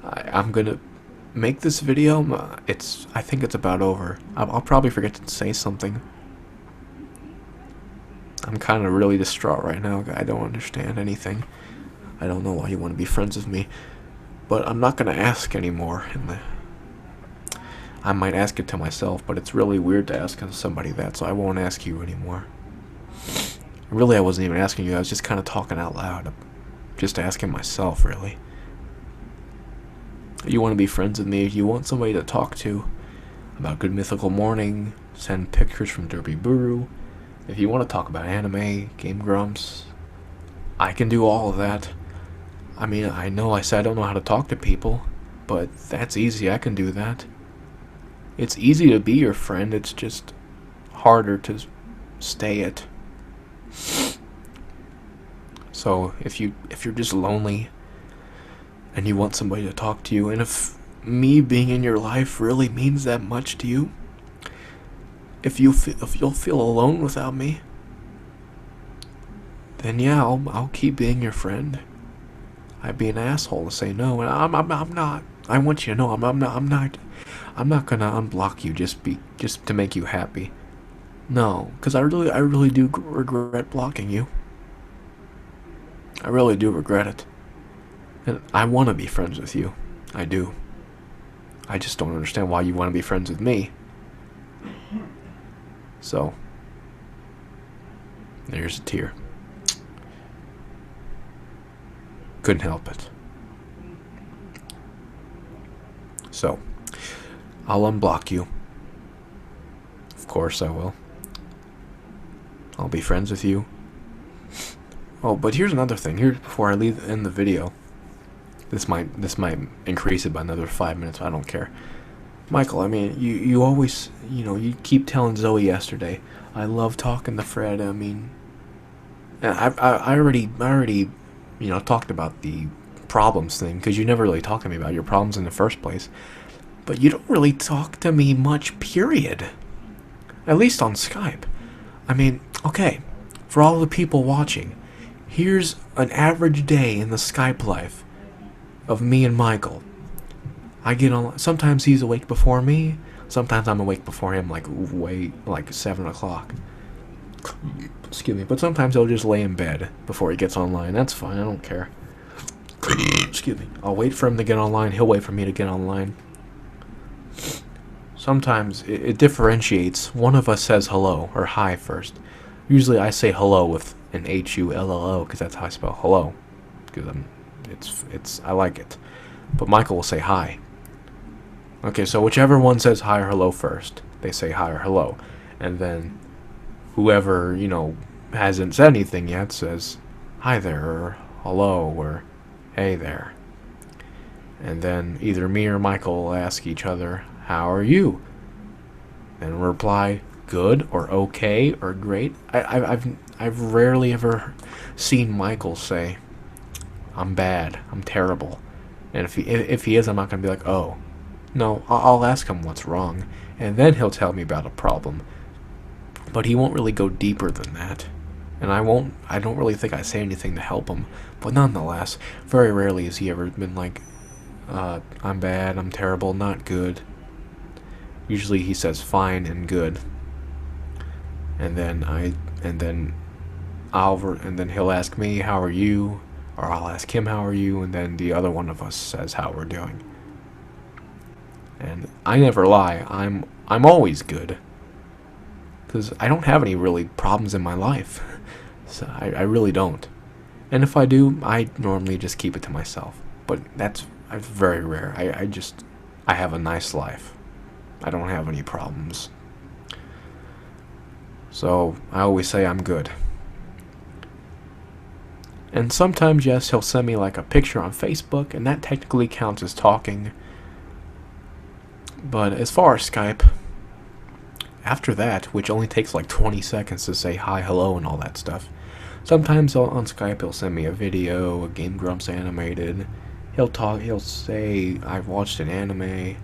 I'm gonna make this video. I think it's about over. I'll probably forget to say something. I'm kind of really distraught right now. I don't understand anything. I don't know why you want to be friends with me. But I'm not gonna ask anymore. I might ask it to myself, but it's really weird to ask somebody that, so I won't ask you anymore. Really, I wasn't even asking you. I was just kind of talking out loud. Just asking myself, really. You want to be friends with me, you want somebody to talk to about Good Mythical Morning, send pictures from Derby Buru. If you want to talk about anime, Game Grumps, I can do all of that. I mean, I know I said I don't know how to talk to people, but that's easy. I can do that. It's easy to be your friend, it's just harder to stay it. So if you're just lonely and you want somebody to talk to you, and if me being in your life really means that much to you, if you'll feel alone without me, then yeah, I'll keep being your friend. I'd be an asshole to say no, and I'm not. I want you to know I'm not gonna unblock you just to make you happy. No, because I really do regret blocking you. I really do regret it. And I want to be friends with you. I do. I just don't understand why you want to be friends with me. So, there's a tear. Couldn't help it. So, I'll unblock you. Of course I will. I'll be friends with you. Oh, but here's another thing. Here, before I leave in the video, this might increase it by another 5 minutes. I don't care. Michael, I mean, you always, you keep telling Zoe yesterday, I love talking to Fred. I mean, I already, talked about the problems thing, because you never really talked to me about your problems in the first place. But you don't really talk to me much, period. At least on Skype. I mean, okay, for all the people watching, here's an average day in the Skype life of me and Michael. I get on. Sometimes he's awake before me. Sometimes I'm awake before him, like 7 o'clock. Excuse me. But sometimes he'll just lay in bed before he gets online. That's fine. I don't care. Excuse me. I'll wait for him to get online. He'll wait for me to get online. Sometimes it differentiates. One of us says hello or hi first. Usually I say hello with an HULLO because that's how I spell hello. Because I like it. But Michael will say hi. Okay, so whichever one says hi or hello first, they say hi or hello. And then whoever, hasn't said anything yet says hi there or hello or hey there. And then either me or Michael will ask each other, how are you? And we'll reply, good or okay or great. I've rarely ever seen Michael say, I'm bad, I'm terrible. And if he is, I'm not going to be like, oh. No, I'll ask him what's wrong, and then he'll tell me about a problem. But he won't really go deeper than that. And I don't really think I say anything to help him, but nonetheless, very rarely has he ever been like, I'm bad, I'm terrible, not good. Usually he says fine and good. And then and then he'll ask me, how are you? Or I'll ask him, how are you? And then the other one of us says how we're doing. And I never lie, I'm always good. Because I don't have any really problems in my life. So I really don't. And if I do, I normally just keep it to myself. But that's very rare. I have a nice life. I don't have any problems. So I always say I'm good. And sometimes, yes, he'll send me like a picture on Facebook, and that technically counts as talking. But as far as Skype, after that, which only takes like 20 seconds to say hi, hello, and all that stuff, sometimes on Skype he'll send me a video, a Game Grumps animated. He'll say, I've watched an anime.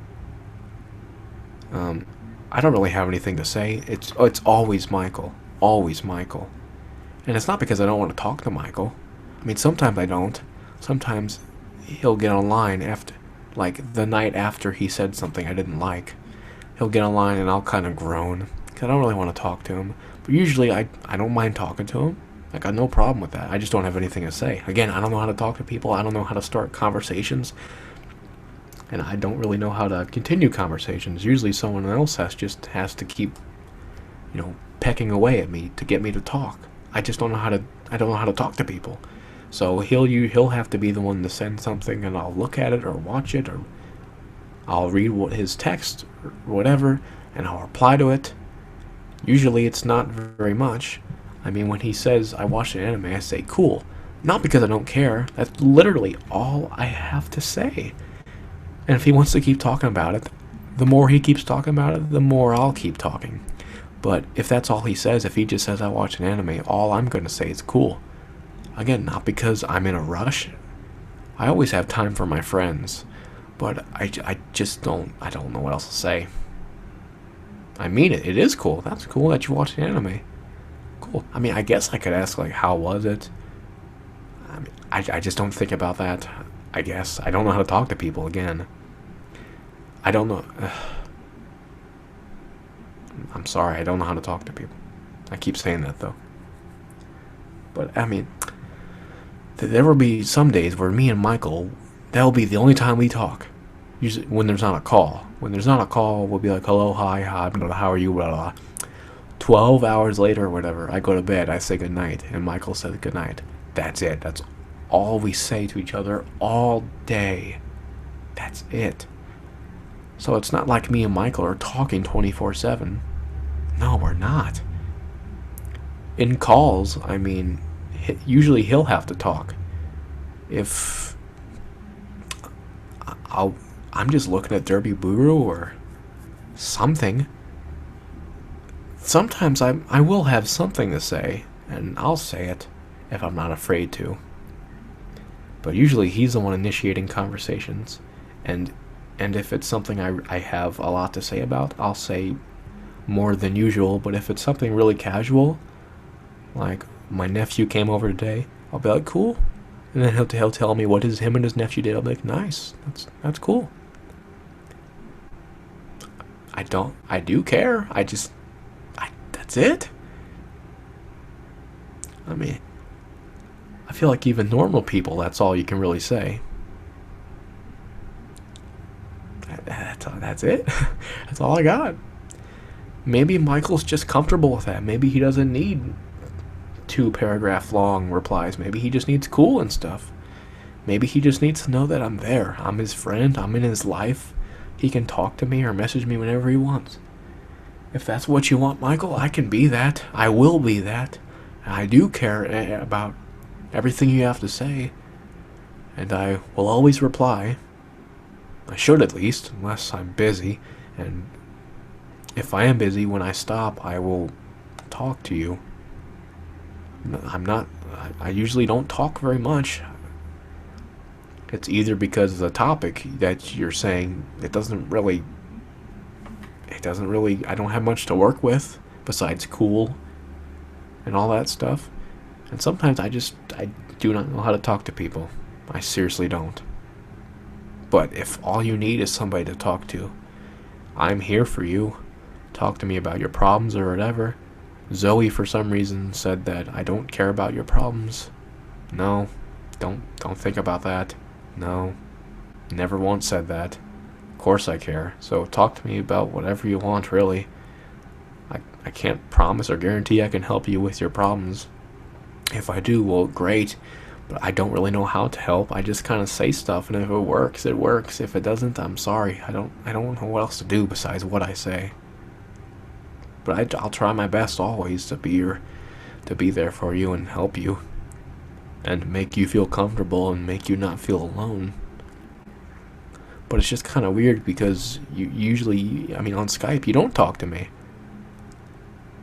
I don't really have anything to say. It's always Michael. Always Michael. And it's not because I don't want to talk to Michael. I mean, sometimes I don't. Sometimes he'll get online after, like, the night after he said something I didn't like. He'll get online and I'll kind of groan, because I don't really want to talk to him. But usually I don't mind talking to him. I got no problem with that. I just don't have anything to say. Again, I don't know how to talk to people. I don't know how to start conversations. And I don't really know how to continue conversations. Usually someone else has to keep, pecking away at me to get me to talk. I just don't know how to talk to people. So he'll have to be the one to send something, and I'll look at it or watch it, or I'll read his text or whatever, and I'll reply to it. Usually it's not very much. I mean, when he says I watched an anime, I say cool. Not because I don't care. That's literally all I have to say. And if he wants to keep talking about it, the more he keeps talking about it, the more I'll keep talking. But if that's all he says, if he just says I watched an anime, all I'm going to say is cool. Again, not because I'm in a rush. I always have time for my friends. But I don't know what else to say. I mean it. It is cool. That's cool that you watched an anime. Cool. I mean, I guess I could ask, like, how was it? I mean, I just don't think about that. I guess. I don't know how to talk to people, again. I don't know. I'm sorry, I don't know how to talk to people. I keep saying that, though. But, I mean, there will be some days where me and Michael, that'll be the only time we talk. Usually when there's not a call. When there's not a call, we'll be like, hello, hi, blah, blah, how are you, blah, blah. 12 hours later or whatever, I go to bed, I say goodnight, and Michael says goodnight. That's it. That's all we say to each other all day. That's it. So it's not like me and Michael are talking 24/7. No, we're not. In calls, I mean, usually he'll have to talk. If I'm just looking at Derby Buru or something. Sometimes I will have something to say, and I'll say it if I'm not afraid to. But usually he's the one initiating conversations, and if it's something I have a lot to say about, I'll say more than usual. But if it's something really casual, like my nephew came over today, I'll be like, cool. And then he'll tell me what him and his nephew did. I'll be like, nice, that's cool. I do care. That's it. I mean, I feel like even normal people, that's all you can really say. That's it. That's all I got. Maybe Michael's just comfortable with that. Maybe he doesn't need 2-paragraph long replies. Maybe he just needs cool and stuff. Maybe he just needs to know that I'm there. I'm his friend. I'm in his life. He can talk to me or message me whenever he wants. If that's what you want, Michael, I can be that. I will be that. I do care about everything you have to say. And I will always reply. I should, at least, unless I'm busy. And if I am busy, when I stop, I will talk to you. I usually don't talk very much. It's either because of the topic that you're saying I don't have much to work with besides cool and all that stuff. And sometimes I do not know how to talk to people. I seriously don't. But if all you need is somebody to talk to, I'm here for you. Talk to me about your problems or whatever. Zoe, for some reason, said that I don't care about your problems. No, don't think about that. No, never once said that. Of course I care. So talk to me about whatever you want, really. I can't promise or guarantee I can help you with your problems. If I do, well, great. But I don't really know how to help. I just kind of say stuff, and if it works, it works. If it doesn't, I'm sorry. I don't know what else to do besides what I say. But I'll try my best always to be there for you and help you, and make you feel comfortable and make you not feel alone. But it's just kind of weird because you usually, I mean, on Skype, you don't talk to me.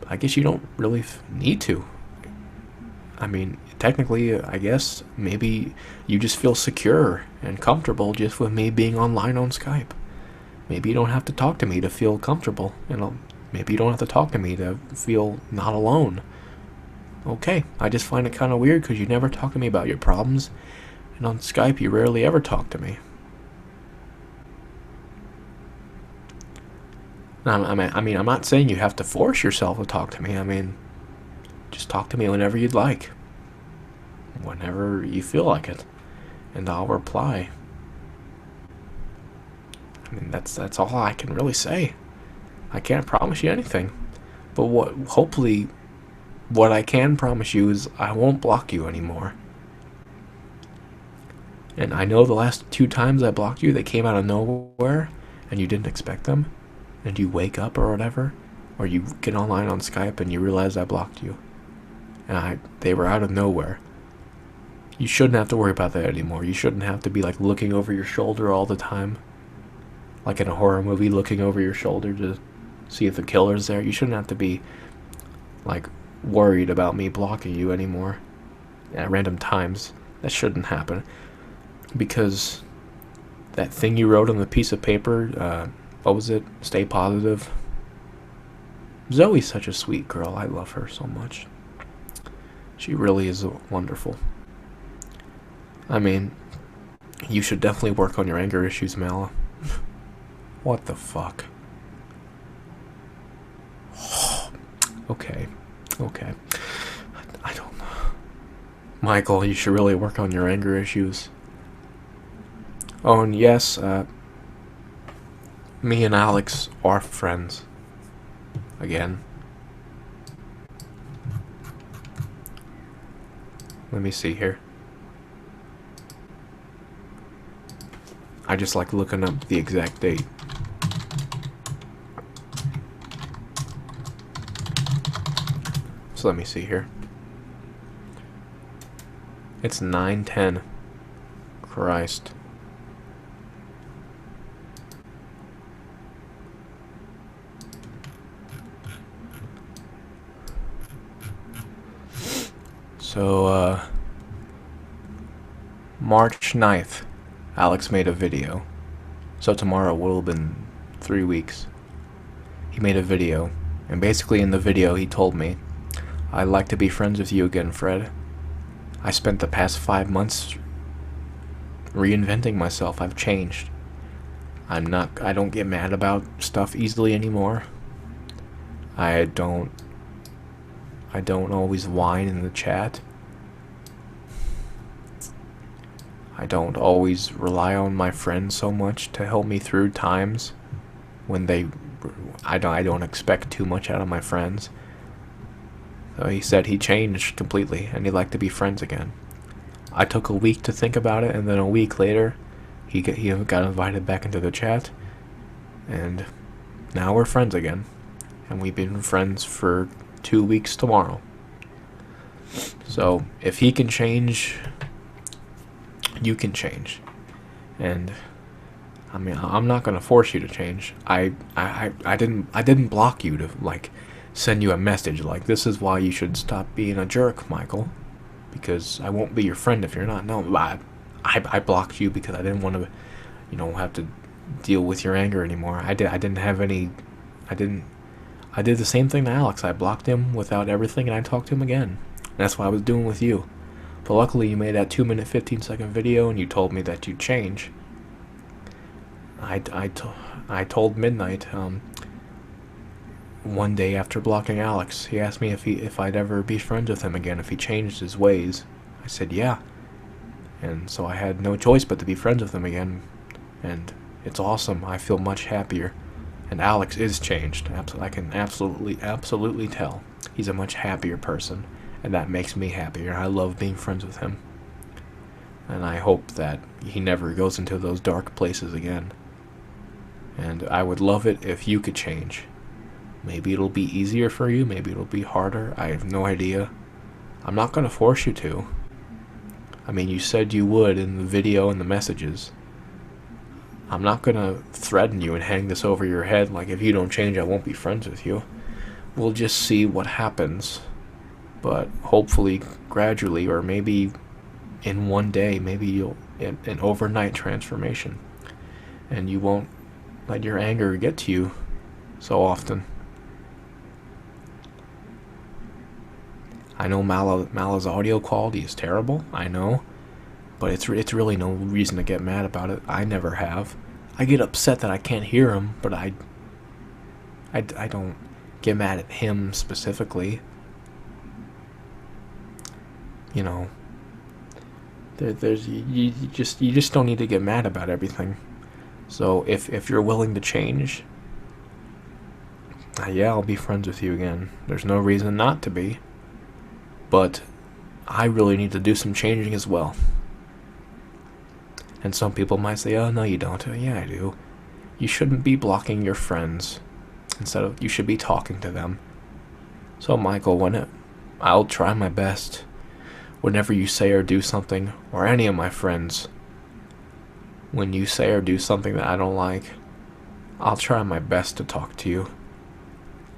I guess you don't really need to. I mean, technically, I guess maybe you just feel secure and comfortable just with me being online on Skype. Maybe you don't have to talk to me to feel comfortable. Maybe you don't have to talk to me to feel not alone. Okay, I just find it kind of weird because you never talk to me about your problems, and on Skype you rarely ever talk to me. I mean, I'm not saying you have to force yourself to talk to me. I mean, just talk to me whenever you'd like. Whenever you feel like it. And I'll reply. I mean, that's all I can really say. I can't promise you anything. But hopefully, what I can promise you is I won't block you anymore. And I know the last 2 times I blocked you, they came out of nowhere, and you didn't expect them. And you wake up or whatever, or you get online on Skype and you realize I blocked you. And they were out of nowhere. You shouldn't have to worry about that anymore. You shouldn't have to be like looking over your shoulder all the time. Like in a horror movie, looking over your shoulder to see if the killer's there. You shouldn't have to be like worried about me blocking you anymore at random times. That shouldn't happen. Because that thing you wrote on the piece of paper, what was it? Stay positive. Zoe's such a sweet girl. I love her so much. She really is wonderful. I mean, you should definitely work on your anger issues, Mala. What the fuck? Okay. I don't know. Michael, you should really work on your anger issues. Oh, and yes, me and Alex are friends. Again. Let me see here. I just like looking up the exact date. So let me see here. It's 9/10. Christ. So, March 9th, Alex made a video. So tomorrow will have been 3 weeks. He made a video, and basically in the video he told me, "I'd like to be friends with you again, Fred. I spent the past 5 months reinventing myself. I've changed. I don't get mad about stuff easily anymore. I don't always whine in the chat. I don't always rely on my friends so much to help me through times when I don't expect too much out of my friends." So he said he changed completely and he'd like to be friends again. I took a week to think about it, and then a week later he got invited back into the chat, and now we're friends again. And we've been friends for 2 weeks tomorrow. So if he can change, you can change. And I mean, I'm not gonna force you to change. I didn't block you to like send you a message like, "This is why you should stop being a jerk, Michael," because I won't be your friend if you're not. No, I blocked you because I didn't want to, have to deal with your anger anymore. I didn't have any. I did the same thing to Alex. I blocked him without everything, and I talked to him again. And that's what I was doing with you. But luckily you made that 2-minute 15-second video and you told me that you'd change. I told Midnight, one day after blocking Alex, he asked me if I'd ever be friends with him again if he changed his ways. I said yeah. And so I had no choice but to be friends with him again. And it's awesome. I feel much happier. And Alex is changed. I can absolutely tell. He's a much happier person. And that makes me happier. I love being friends with him. And I hope that he never goes into those dark places again. And I would love it if you could change. Maybe it'll be easier for you. Maybe it'll be harder. I have no idea. I'm not going to force you to. I mean, you said you would in the video and the messages. I'm not going to threaten you and hang this over your head like if you don't change I won't be friends with you. We'll just see what happens. But hopefully, gradually, or maybe in one day, maybe you'll an overnight transformation. And you won't let your anger get to you so often. I know Mala's audio quality is terrible, I know, but it's really no reason to get mad about it. I never have. I get upset that I can't hear him, but I don't get mad at him specifically. You know, you just don't need to get mad about everything. So if you're willing to change, yeah, I'll be friends with you again. There's no reason not to be. But I really need to do some changing as well. And some people might say, oh, no, you don't. Yeah, I do. You shouldn't be blocking your friends. You should be talking to them. So, Michael, I'll try my best. Whenever you say or do something, or any of my friends, when you say or do something that I don't like, I'll try my best to talk to you.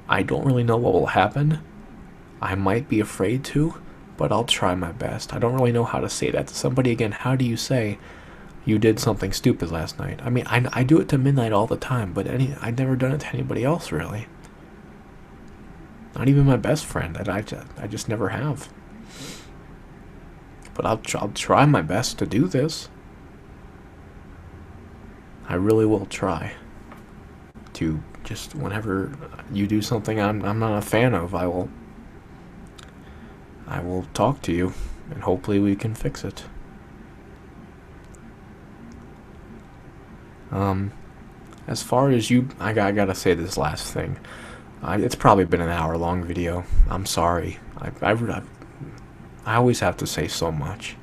I don't really know what will happen. I might be afraid to, but I'll try my best. I don't really know how to say that to somebody again. How do you say you did something stupid last night? I mean, I do it to Midnight all the time, but I've never done it to anybody else, really. Not even my best friend. I just never have. But I'll try my best to do this. I really will try to just whenever you do something I'm not a fan of, I will talk to you, and hopefully we can fix it. As far as you, I gotta say this last thing. It's probably been an hour-long video. I'm sorry. I always have to say so much.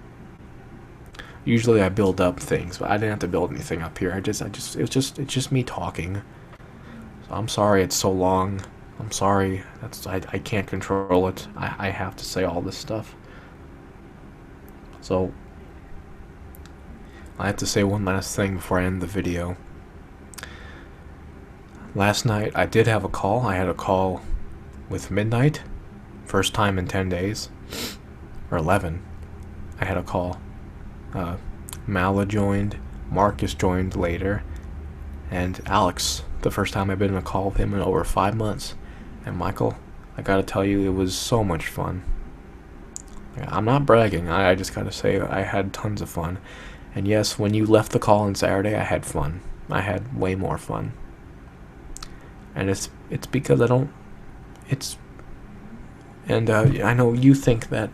Usually I build up things, but I didn't have to build anything up here. It's just me talking. So I'm sorry it's so long. I'm sorry. I can't control it. I have to say all this stuff. So I have to say one last thing before I end the video. Last night I did have a call. I had a call with Midnight. First time in 10 days. Or 11. I had a call. Mala joined. Marcus joined later. And Alex. The first time I've been in a call with him in over 5 months. And Michael, I gotta tell you, it was so much fun. I'm not bragging. I just gotta say I had tons of fun. And yes, when you left the call on Saturday, I had fun. I had way more fun. And it's because I don't... I know you think that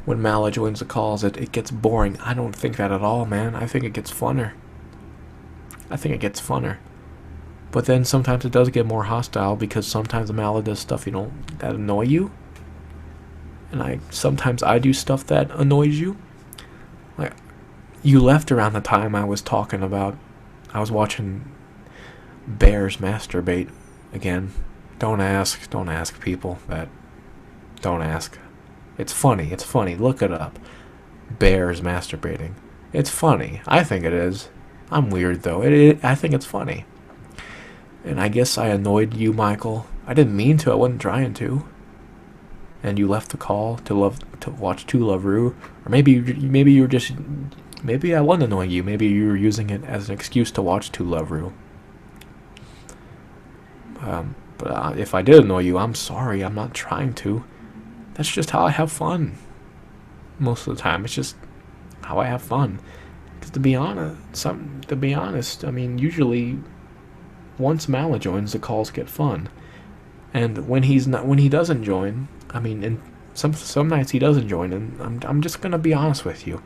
when Mala joins the calls, it gets boring. I don't think that at all, man. I think it gets funner. But then sometimes it does get more hostile because sometimes Mala does stuff that annoy you. And sometimes I do stuff that annoys you. Like, you left around the time I was watching bears masturbate again. Don't ask people that. Don't ask. It's funny. Look it up. Bears masturbating. It's funny. I think it is. I'm weird though. I think it's funny. And I guess I annoyed you, Michael. I didn't mean to. I wasn't trying to. And you left the call to watch To Love Ru, or maybe you were just. Maybe I wasn't annoying you. Maybe you were using it as an excuse to watch To Love Ru. But if I did annoy you, I'm sorry. I'm not trying to. That's just how I have fun. Most of the time, it's just how I have fun. Because to be honest, I mean, usually once Mala joins, the calls get fun. And when he doesn't join, I mean, and some nights he doesn't join, and I'm just gonna be honest with you.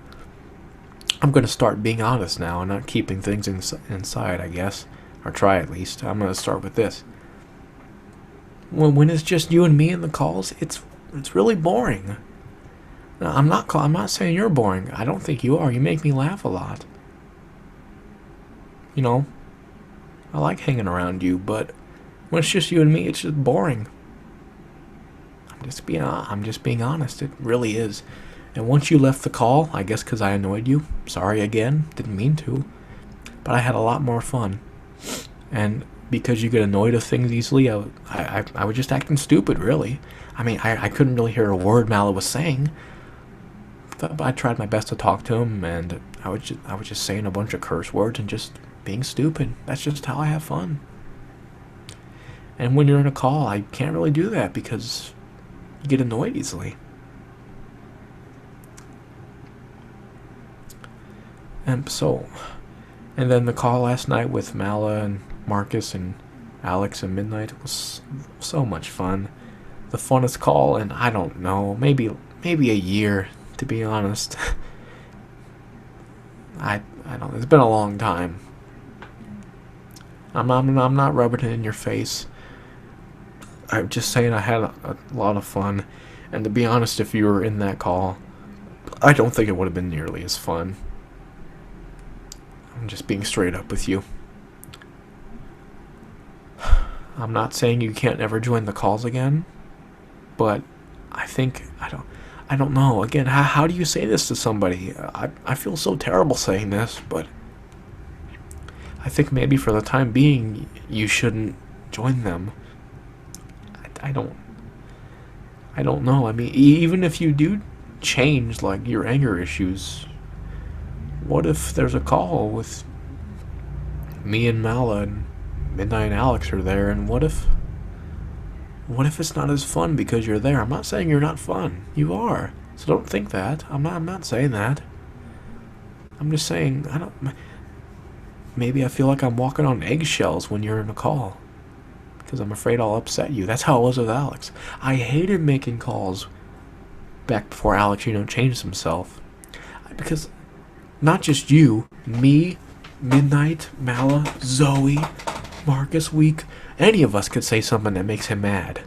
I'm gonna start being honest now and not keeping things inside, I guess, or try at least. I'm gonna start with this. When it's just you and me in the calls, it's really boring. Now, I'm not saying you're boring. I don't think you are. You make me laugh a lot. You know, I like hanging around you, but when it's just you and me, it's just boring. I'm just being honest. It really is. And once you left the call, I guess because I annoyed you. Sorry again. Didn't mean to. But I had a lot more fun. And because you get annoyed of things easily, I was just acting stupid, really. I mean, I couldn't really hear a word Mala was saying. But I tried my best to talk to him, and I was just saying a bunch of curse words and just being stupid. That's just how I have fun. And when you're in a call, I can't really do that because you get annoyed easily. And then the call last night with Mala and Marcus and Alex and Midnight was so much fun. The funnest call in, I don't know, maybe a year, to be honest. I don't. It's been a long time. I'm not rubbing it in your face. I'm just saying I had a lot of fun, and to be honest, if you were in that call, I don't think it would have been nearly as fun. I'm just being straight up with you. I'm not saying you can't ever join the calls again, but I think I don't know. Again, how do you say this to somebody? I feel so terrible saying this, but I think maybe for the time being you shouldn't join them. I don't know. I mean, even if you do change like your anger issues, what if there's a call with me and Mala and Midnight and Alex are there, and what if it's not as fun because you're there? I'm not saying you're not fun. You are. So don't think that. I'm not saying that. I'm just saying maybe I feel like I'm walking on eggshells when you're in a call because I'm afraid I'll upset you. That's how it was with Alex. I hated making calls back before Alex, changed himself. Because not just you, me, Midnight, Mala, Zoe, Marcus, any of us could say something that makes him mad.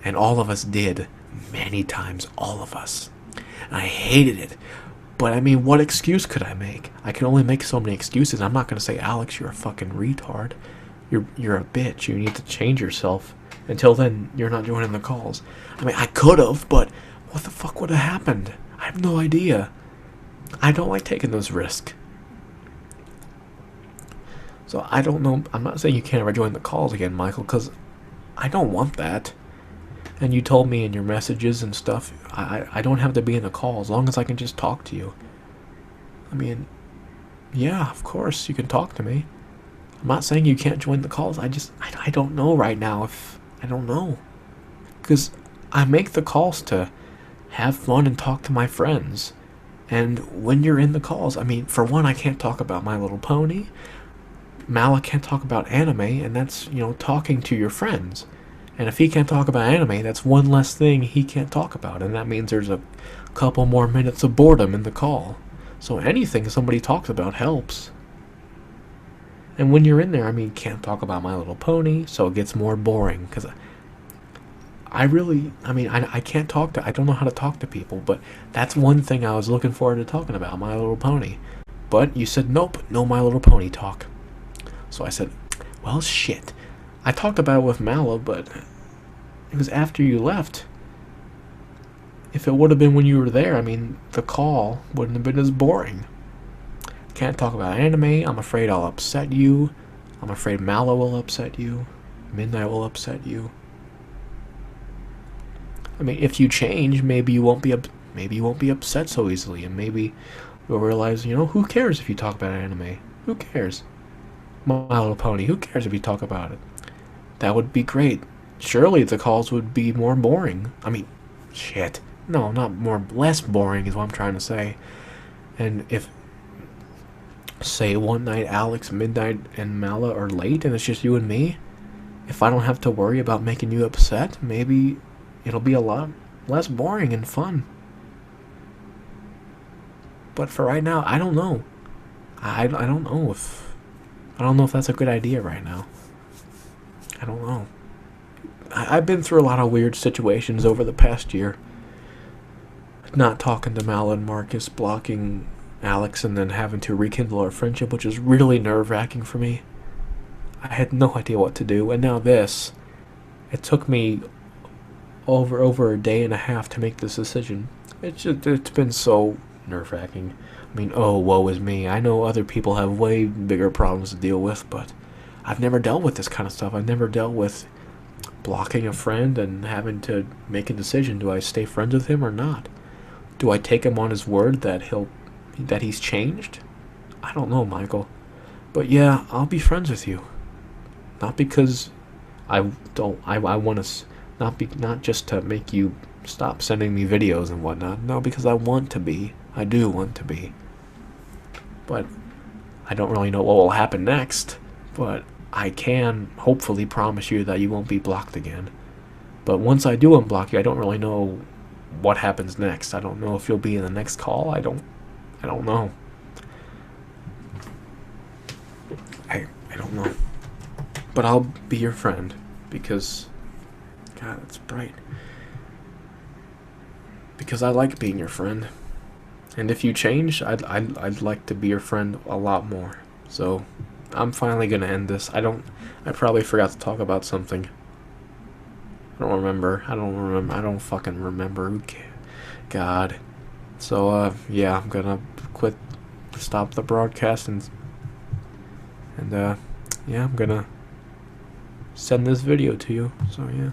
And all of us did. Many times, all of us. And I hated it. But I mean, what excuse could I make? I can only make so many excuses. I'm not going to say, Alex, you're a fucking retard. You're a bitch. You need to change yourself. Until then, you're not joining the calls. I mean, I could have, but what the fuck would have happened? I have no idea. I don't like taking those risks. So I don't know. I'm not saying you can't ever join the calls again, Michael, because I don't want that. And you told me in your messages and stuff, I don't have to be in the call as long as I can just talk to you. I mean, yeah, of course you can talk to me. I'm not saying you can't join the calls. I don't know right now I don't know. Because I make the calls to have fun and talk to my friends. And when you're in the calls, I mean, for one, I can't talk about My Little Pony. Mala can't talk about anime, and that's, talking to your friends. And if he can't talk about anime, that's one less thing he can't talk about, and that means there's a couple more minutes of boredom in the call. So anything somebody talks about helps. And when you're in there, I mean, can't talk about My Little Pony, so it gets more boring, because I can't I don't know how to talk to people, but that's one thing I was looking forward to talking about, My Little Pony. But you said, nope, no My Little Pony talk. So I said, well, shit. I talked about it with Mala, but it was after you left. If it would have been when you were there, I mean, the call wouldn't have been as boring. Can't talk about anime. I'm afraid I'll upset you. I'm afraid Mala will upset you. Midnight will upset you. I mean, if you change, maybe you won't be upset so easily, and maybe you'll realize, who cares if you talk about anime? Who cares? My Little Pony, who cares if you talk about it? That would be great. Surely the calls would be more boring. I mean, shit. No, not more, less boring is what I'm trying to say. And if, say, one night Alex, Midnight, and Mala are late and it's just you and me, if I don't have to worry about making you upset, maybe it'll be a lot less boring and fun. But for right now, I don't know. I don't know if that's a good idea right now. I don't know. I've been through a lot of weird situations over the past year. Not talking to Mal and Marcus, blocking Alex, and then having to rekindle our friendship, which is really nerve-wracking for me. I had no idea what to do, and now this. It took me over a day and a half to make this decision. It's been so nerve-wracking. I mean, oh, woe is me. I know other people have way bigger problems to deal with, but I've never dealt with this kind of stuff. I've never dealt with blocking a friend and having to make a decision. Do I stay friends with him or not? Do I take him on his word that he's changed? I don't know, Michael. But yeah, I'll be friends with you. Not because I want to, not just to make you stop sending me videos and whatnot. No, because I want to be. I do want to be. But I don't really know what will happen next. But I can hopefully promise you that you won't be blocked again. But once I do unblock you, I don't really know what happens next. I don't know if you'll be in the next call. I don't know. I don't know. But I'll be your friend because, God, it's bright. Because I like being your friend. And if you change, I'd like to be your friend a lot more. So I'm finally gonna end this. I probably forgot to talk about something. I don't remember. I don't fucking remember. Who cares? God. So yeah, I'm gonna stop the broadcast and yeah, I'm gonna send this video to you. So yeah.